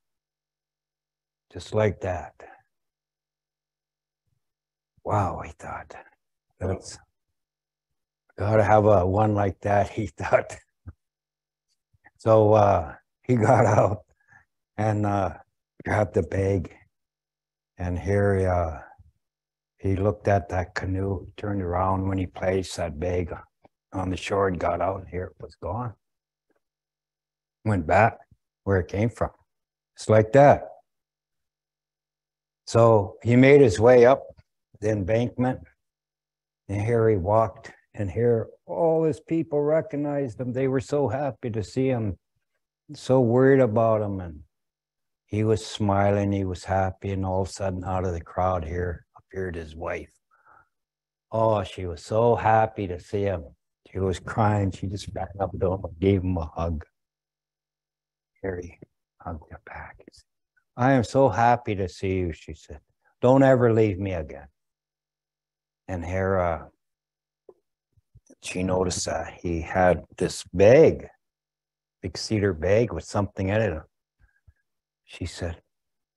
Just like that. Wow, I thought, that's gotta have a one like that, he thought. So he got out and grabbed the bag, and here he looked at that canoe, turned around when he placed that bag on the shore and got out, and here it was gone. Went back where it came from. Just like that. So he made his way up the embankment, and here he walked, and here all his people recognized him. They were so happy to see him, so worried about him, and he was smiling, he was happy, and all of a sudden out of the crowd here appeared his wife. Oh, she was so happy to see him. She was crying. She just ran up to him and gave him a hug. Here he hugged her back. He said, I am so happy to see you, she said. Don't ever leave me again. And here she noticed that he had this bag, big cedar bag with something in it. She said,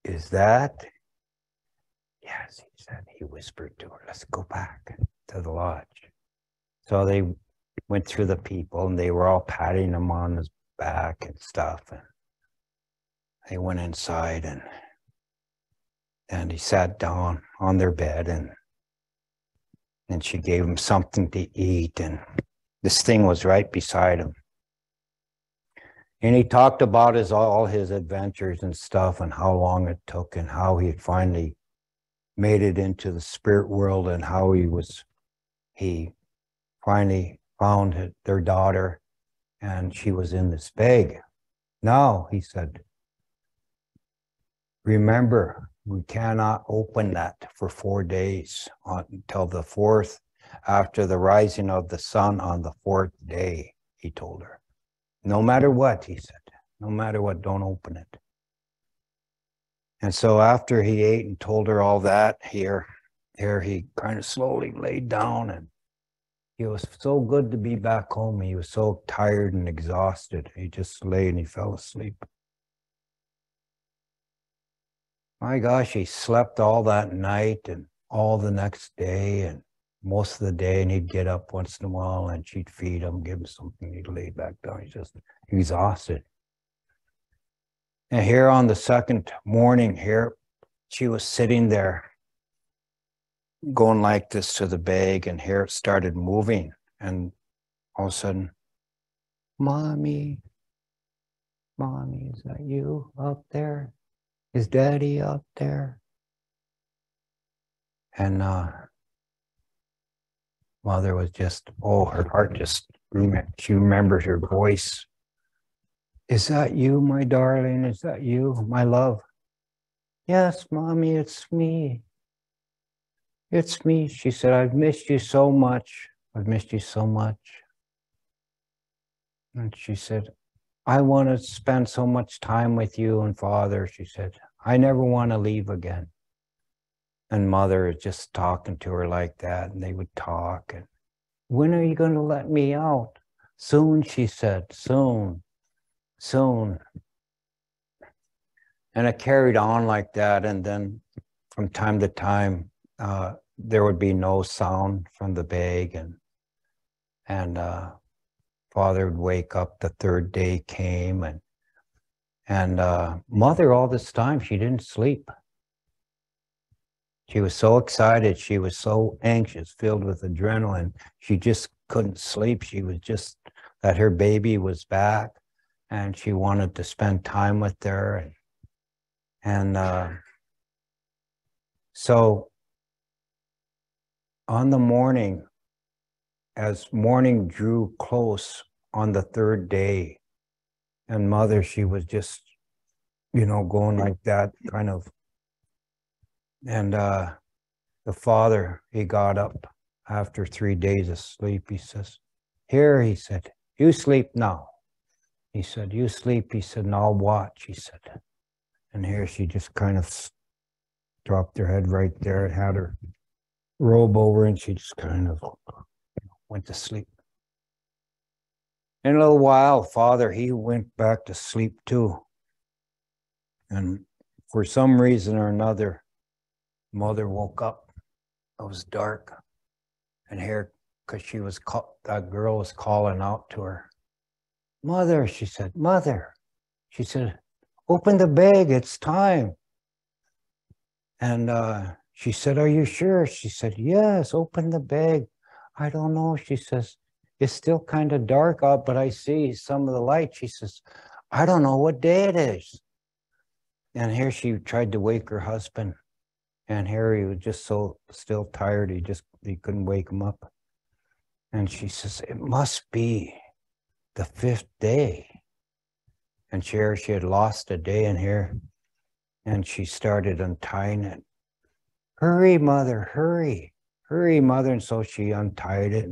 is that? Yes, he said. He whispered to her, let's go back to the lodge. So they went through the people, and they were all patting him on his back and stuff. And they went inside, and he sat down on their bed, and she gave him something to eat, and this thing was right beside him. And he talked about all his adventures and stuff, and how long it took, and how he had finally made it into the spirit world, and how he finally found their daughter, and she was in this bag. Now, he said, remember, we cannot open that for 4 days until the 4th, after the rising of the sun on the 4th day, he told her. No matter what, he said, no matter what, don't open it. And so after he ate and told her all that, here he kind of slowly laid down, and it was so good to be back home. He was so tired and exhausted. He just lay and he fell asleep. My gosh, he slept all that night and all the next day and most of the day, and he'd get up once in a while and she'd feed him, give him something, he'd lay back down. He's just exhausted. And here on the second morning here, she was sitting there going like this to the bag, and here it started moving, and all of a sudden, Mommy, is that you up there? Is Daddy up there? And Mother was just, her heart just, she remembered her voice. Is that you, my darling? Is that you, my love? Yes, Mommy, it's me. It's me, she said. I've missed you so much. I've missed you so much. And she said, I want to spend so much time with you and Father, she said. I never want to leave again. And Mother is just talking to her like that, and they would talk. And when are you going to let me out? Soon, she said, soon. And it carried on like that, and then from time to time, there would be no sound from the bag, and Father would wake up. The third day came, and Mother all this time, she didn't sleep. She was so excited. She was so anxious, filled with adrenaline. She just couldn't sleep. She was just that her baby was back, and she wanted to spend time with her. And so on the morning, as morning drew close on the third day, and mother, she was just, going like that kind of. And the father, he got up after 3 days of sleep. He says, "Here," he said, "you sleep now." He said, "You sleep." He said, "And I'll watch," he said. And here she just kind of dropped her head right there and had her robe over, and she just kind of went to sleep. In a little while, father, he went back to sleep too. And for some reason or another, mother woke up. It was dark. And here, because that girl was calling out to her. "Mother," she said, "Mother." She said, "Open the bag, it's time." And she said, "Are you sure?" She said, "Yes, open the bag." "I don't know," she says. "It's still kind of dark out, but I see some of the light." She says, "I don't know what day it is." And here she tried to wake her husband. And Harry was just so still tired, he couldn't wake him up. And she says, "It must be the 5th day." And she had lost a day in here. And she started untying it. "Hurry, mother, hurry, hurry, mother." And so she untied it.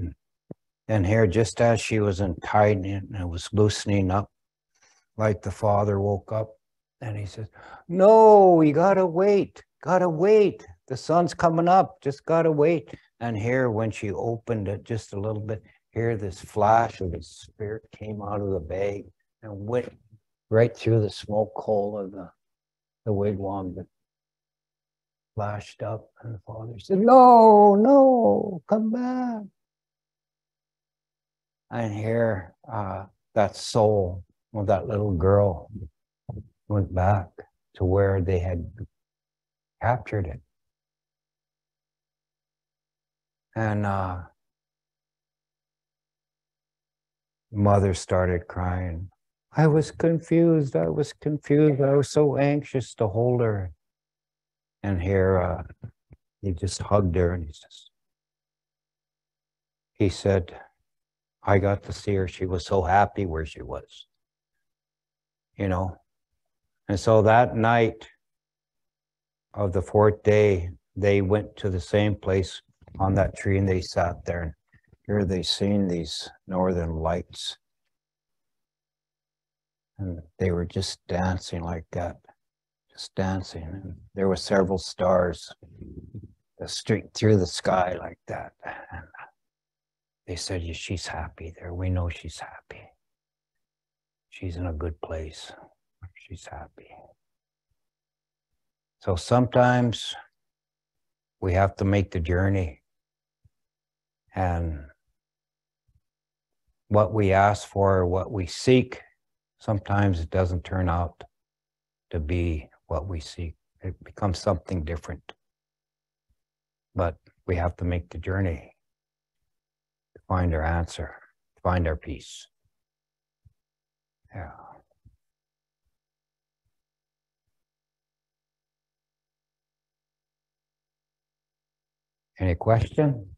And here, just as she was untying it, and it was loosening up, like the father woke up. And he says, "No, you gotta wait. Gotta wait. The sun's coming up. Just gotta wait." And here, when she opened it just a little bit, here this flash of the spirit came out of the bag and went right through the smoke hole of the wigwam that flashed up. And the father said, "No, no, come back." And here, that soul of that little girl went back to where they had captured it. And mother started crying. I was confused. I was confused. I was so anxious to hold her." And here he just hugged her, and he said, "I got to see her. She was so happy where she was, And so that night of the 4th day, they went to the same place on that tree, and they sat there. And here they seen these northern lights. And they were just dancing like that, just dancing. And there were several stars straight through the sky like that. And they said, "Yeah, she's happy there. We know she's happy. She's in a good place. She's happy." So sometimes we have to make the journey. And what we ask for, what we seek, sometimes it doesn't turn out to be what we seek. It becomes something different. But we have to make the journey to find our answer, to find our peace. Yeah. Any question?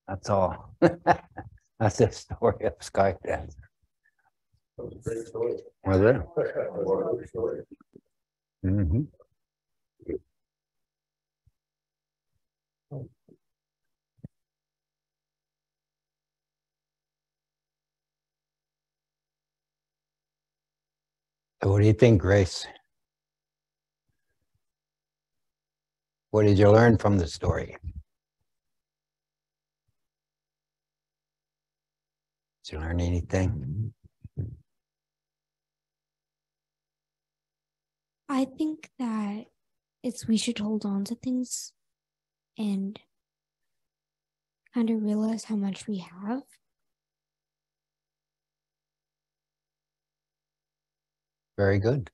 That's all. That's the story of Skydance. Was it? Mm-hmm. So what do you think, Grace? What did you learn from the story? Did you learn anything? I think that we should hold on to things and kind of realize how much we have. Very good.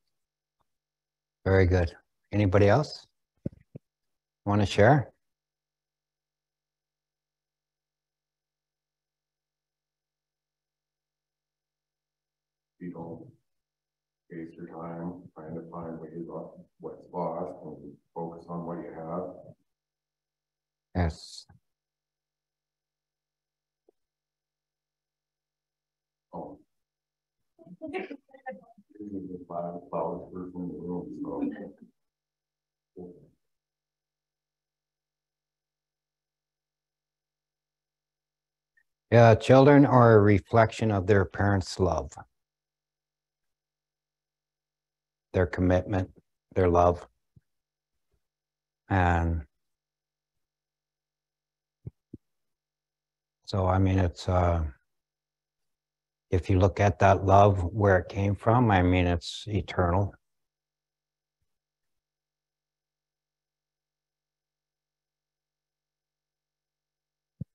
Very good. Anybody else? Want to share? You don't waste your time trying to find what's lost and focus on what you have. Yes. Oh. The flowers first in the room, so. Yeah, children are a reflection of their parents' love, their commitment, their love. And so, I mean, it's, if you look at that love, where it came from, I mean, it's eternal.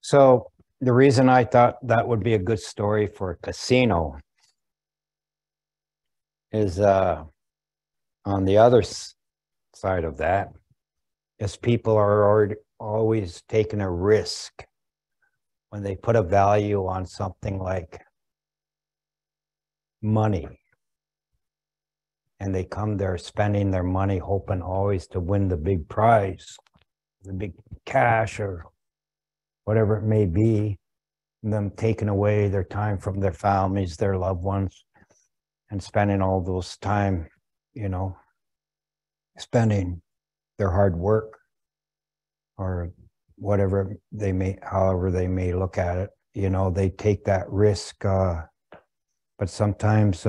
So the reason I thought that would be a good story for a casino is on the other side of that, is people are always taking a risk when they put a value on something like money. And they come there spending their money, hoping always to win the big prize, the big cash or whatever it may be, and them taking away their time from their families, their loved ones, and spending all those time, you know, spending their hard work or whatever they may, however they may look at it, you know, they take that risk. But sometimes,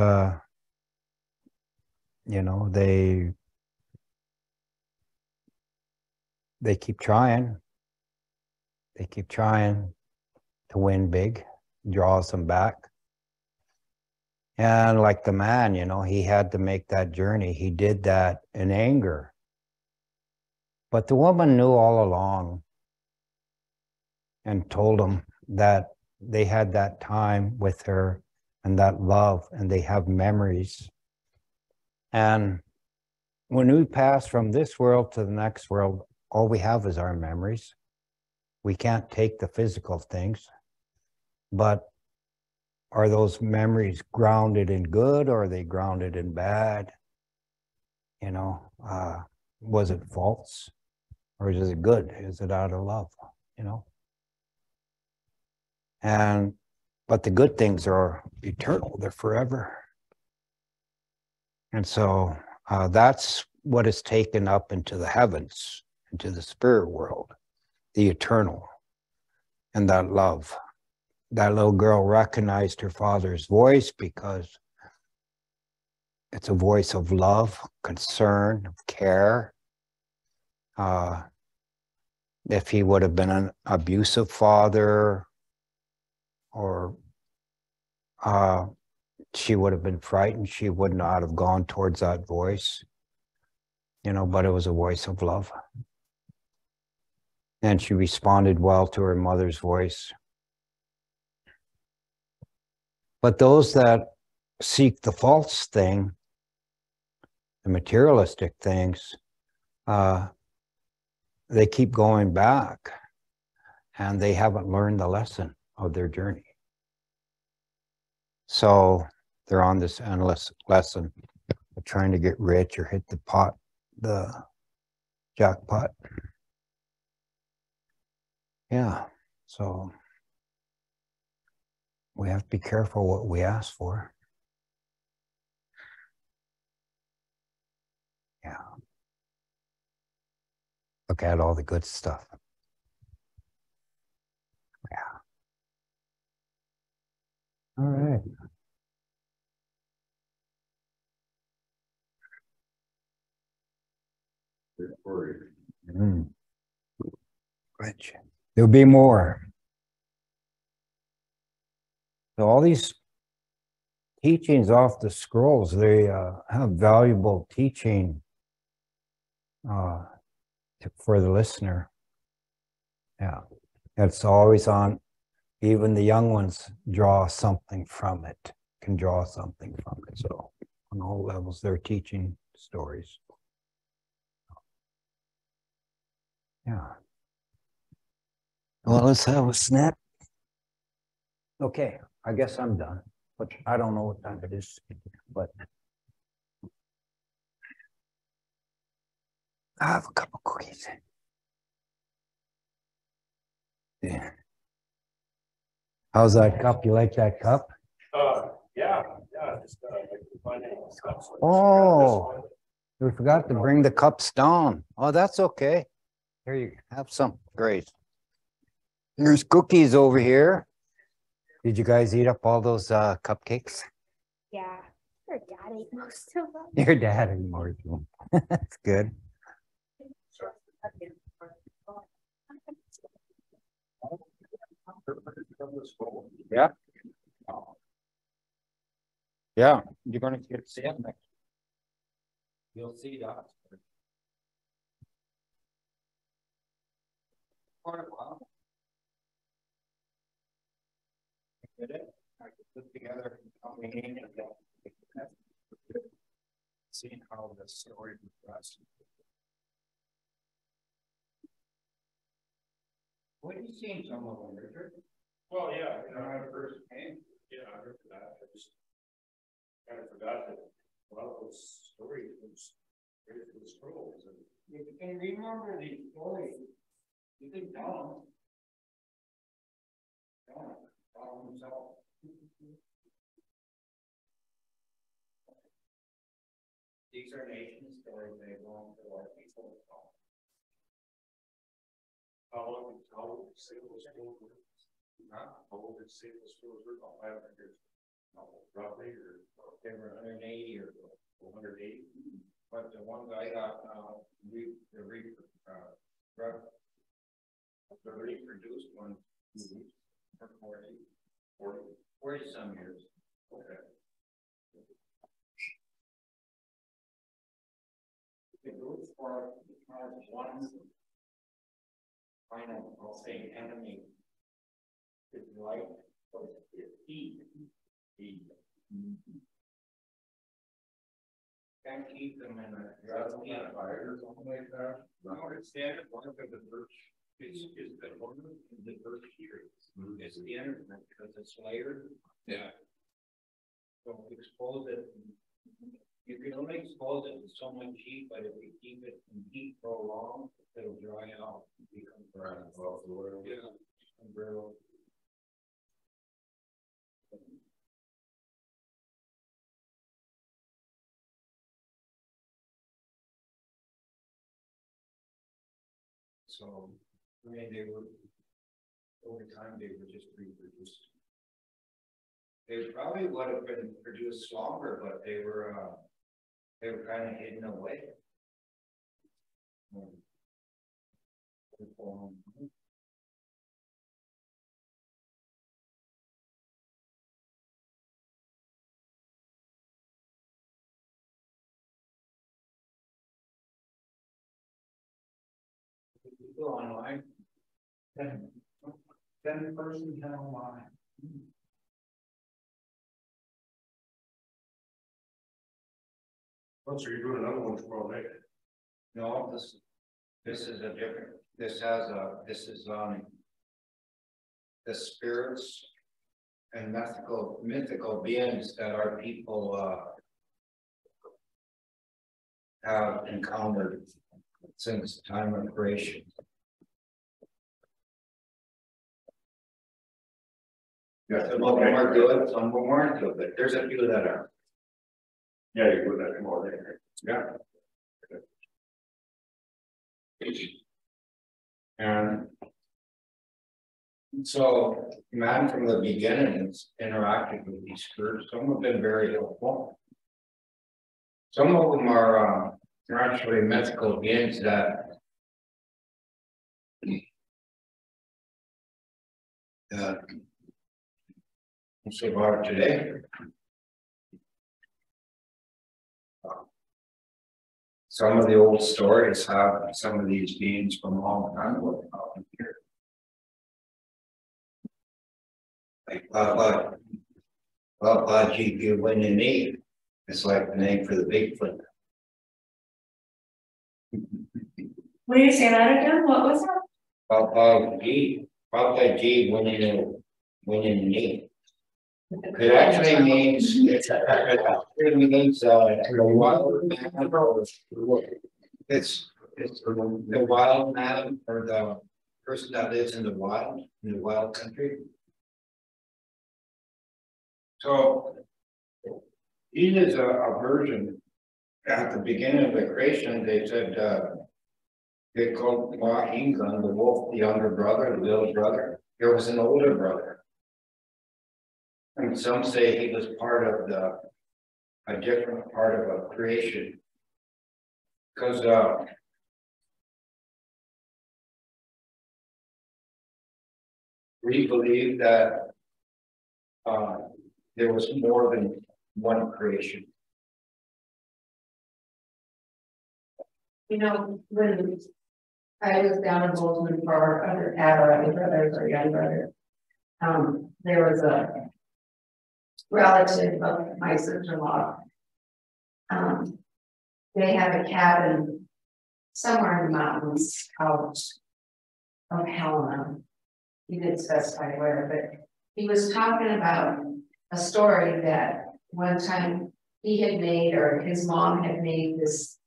you know, they keep trying. They keep trying to win big, draws them back. And like the man, you know, he had to make that journey. He did that in anger. But the woman knew all along and told him that they had that time with her and that love, and they have memories. And when we pass from this world to the next world, all we have is our memories. We can't take the physical things, but are those memories grounded in good, or are they grounded in bad? You know, was it false, or is it good? Is it out of love? You know? But the good things are eternal, they're forever. And so that's what is taken up into the heavens, into the spirit world, the eternal, and that love. That little girl recognized her father's voice because it's a voice of love, concern, of care. If he would have been an abusive father, or she would have been frightened, she would not have gone towards that voice, you know, but it was a voice of love. And she responded well to her mother's voice. But those that seek the false thing, the materialistic things, they keep going back, and they haven't learned the lesson of their journey. So they're on this endless lesson of trying to get rich or hit the jackpot. Yeah, so we have to be careful what we ask for. Yeah. Look at all the good stuff. Yeah. All right. Rich. There'll be more. So all these teachings off the scrolls, they have valuable teaching for the listener. Yeah, it's always on. Even the young ones draw something from it, can draw something from it. So on all levels, they're teaching stories. Yeah. Well, let's have a snack. Okay, I guess I'm done, but I don't know what time it is, but I have a couple cookies. Yeah. How's that cup? You like that cup? Yeah. Just Oh, we forgot to bring the cups down. Oh, that's okay. Here you have some. Great. There's cookies over here. Did you guys eat up all those cupcakes? Yeah. Your dad ate most of them. Your dad and more of them. That's good. Yeah. Yeah, you're gonna get to see it next. You'll see that. Quite a while. Did it? I could put together how many and seeing how the story progressed. What have you seen some of them, Richard? Well, yeah, When I first came. yeah, I heard that. I just kind of forgot that a lot of those stories was right through the scrolls and. You can remember these stories. You can tell them. Tell himself. These are nation stories. They belong to our people. How long did Sable schools were? How long did Sable schools were? About 500 years. Roughly, or They were 180 or 180. but the one guy got the reproduced one for 40 some years. Okay. The group for one final, I'll say, enemy is light, but it's heat. Can't keep them in a fire or something like that. No, it's standard one of the birch is the one of the birch here. It's the internet because it's layered. Yeah. Don't expose it. You can only expose it with so much heat, but if you keep it in heat for long, it'll dry out. Become brown. Yeah. And brittle. So, I mean, they were, over time, they were just reproduced. They probably would have been produced longer, but they were kind of hidden away. Go online. 10 person online. Oh, so you're doing another one tomorrow night? No, this is a different, this is on the spirits and mythical beings that our people have encountered since the time of creation. Yeah. Some of them are good, some of them aren't good, but there's a few that are. Yeah, you're doing that tomorrow night. Yeah. And so man from the beginning has interacted with these spirits. Some have been very helpful. Some of them are actually mythical beings that survive today. Some of the old stories have some of these beings from a long time ago out here. Like Papa GP it's like the name for the Bigfoot. Will you say that again? What was that? G when you need. It actually means the wild man, or it's the wild man, or the person that lives in the wild country. So it is a version. At the beginning of the creation, they said they called Aadizookaan, the wolf, the younger brother, the little brother. There was an older brother. And some say he was part of a different part of a creation. Because we believe that there was more than one creation. You know, when I was down in Bozeman for our other brothers or young brother, there was a relative of my sister-in-law. They have a cabin somewhere in the mountains out of Helena. He didn't specify where, but he was talking about a story that one time he had made, or his mom had made, this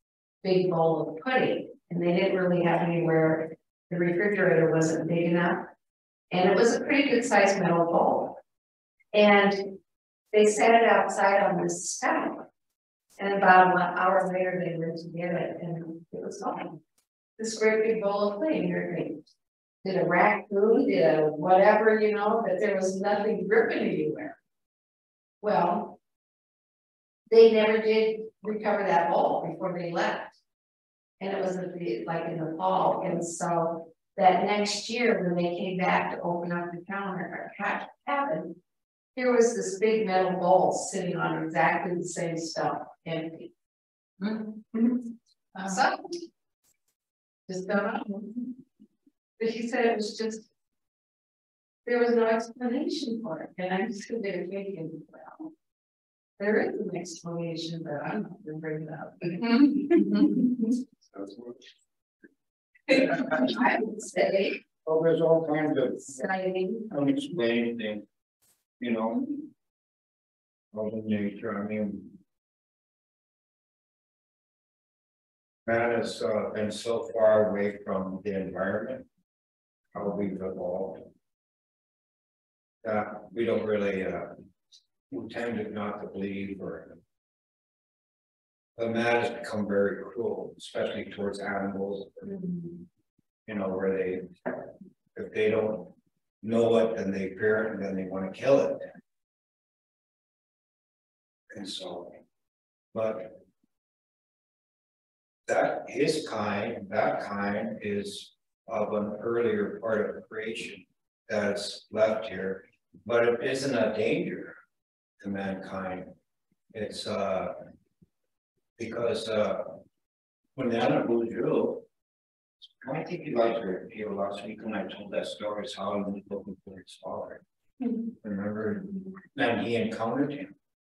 big bowl of pudding, and they didn't really have anywhere. The refrigerator wasn't big enough, and it was a pretty good sized metal bowl. And they set it outside on this step, and about 1 hour later they went to get it, and it was gone. This great big bowl of pudding. You're thinking, did a raccoon, did a whatever, you know, that there was nothing dripping anywhere. Well, they never did recover that bowl before they left. And it was like in the fall. And so that next year when they came back to open up the counter or cabin, here was this big metal bowl sitting on exactly the same stuff, empty. So, just don't know. But he said it was just, there was no explanation for it. And I'm just sitting there thinking, well, there is an explanation, but I'm not going to bring it up. I would say. Well, there's all kinds of Exciting. unexplained things, you know, of nature. I mean, man has been so far away from the environment, how we've evolved, that we don't really, we tend to not to believe, or the man has become very cruel, especially towards animals. You know, where they, if they don't know it, then they fear it, and then they want to kill it. And so, but that kind is of an earlier part of creation that's left here, but it isn't a danger to mankind. It's because when the animals grew, I think you guys were here last week when I told that story, is how he was looking for his father. Remember? And he encountered him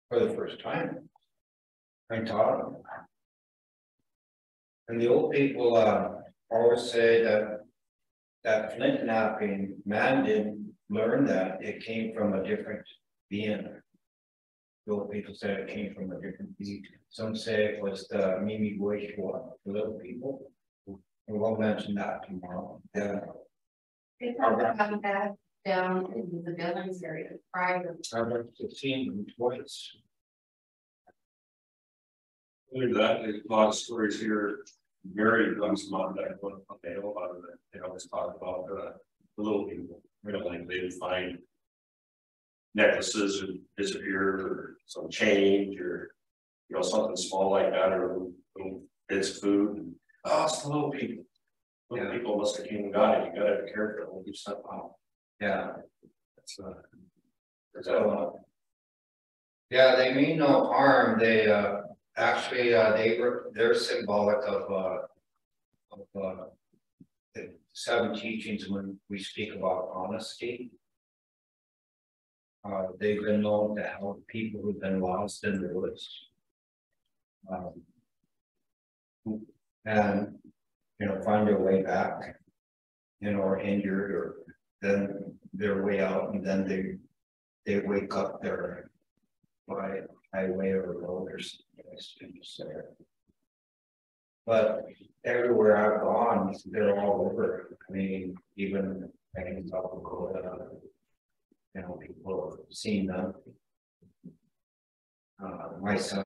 for the first time. I taught him. And the old people always say that flint knapping, man didn't learn that. It came from a different being. The old people said it came from a different being. Some say it was the Mimi Wishwa, the little people. We won't mention that tomorrow. Yeah. They talk about that down in the Billings area, private. I've seen them twice. Look at that, there's a lot of stories here. Mary comes to mind that one they know about it. They always talk about the little people. You know, like they would find necklaces and disappear, or some change, or you know, something small like that, or little bits of food. Oh, it's the little people. Little people must have came and got it. You gotta be careful when you step out. Yeah. That's Yeah, they mean no harm. They actually they're symbolic of the 7 teachings when we speak about honesty. They've been known to help people who've been lost in the woods. And you know, find their way back, you know, or injured, or then their way out, and then they wake up there by highway or road or something there. But everywhere I've gone, they're all over. I mean, even like in South Dakota, you know, people have seen them. My son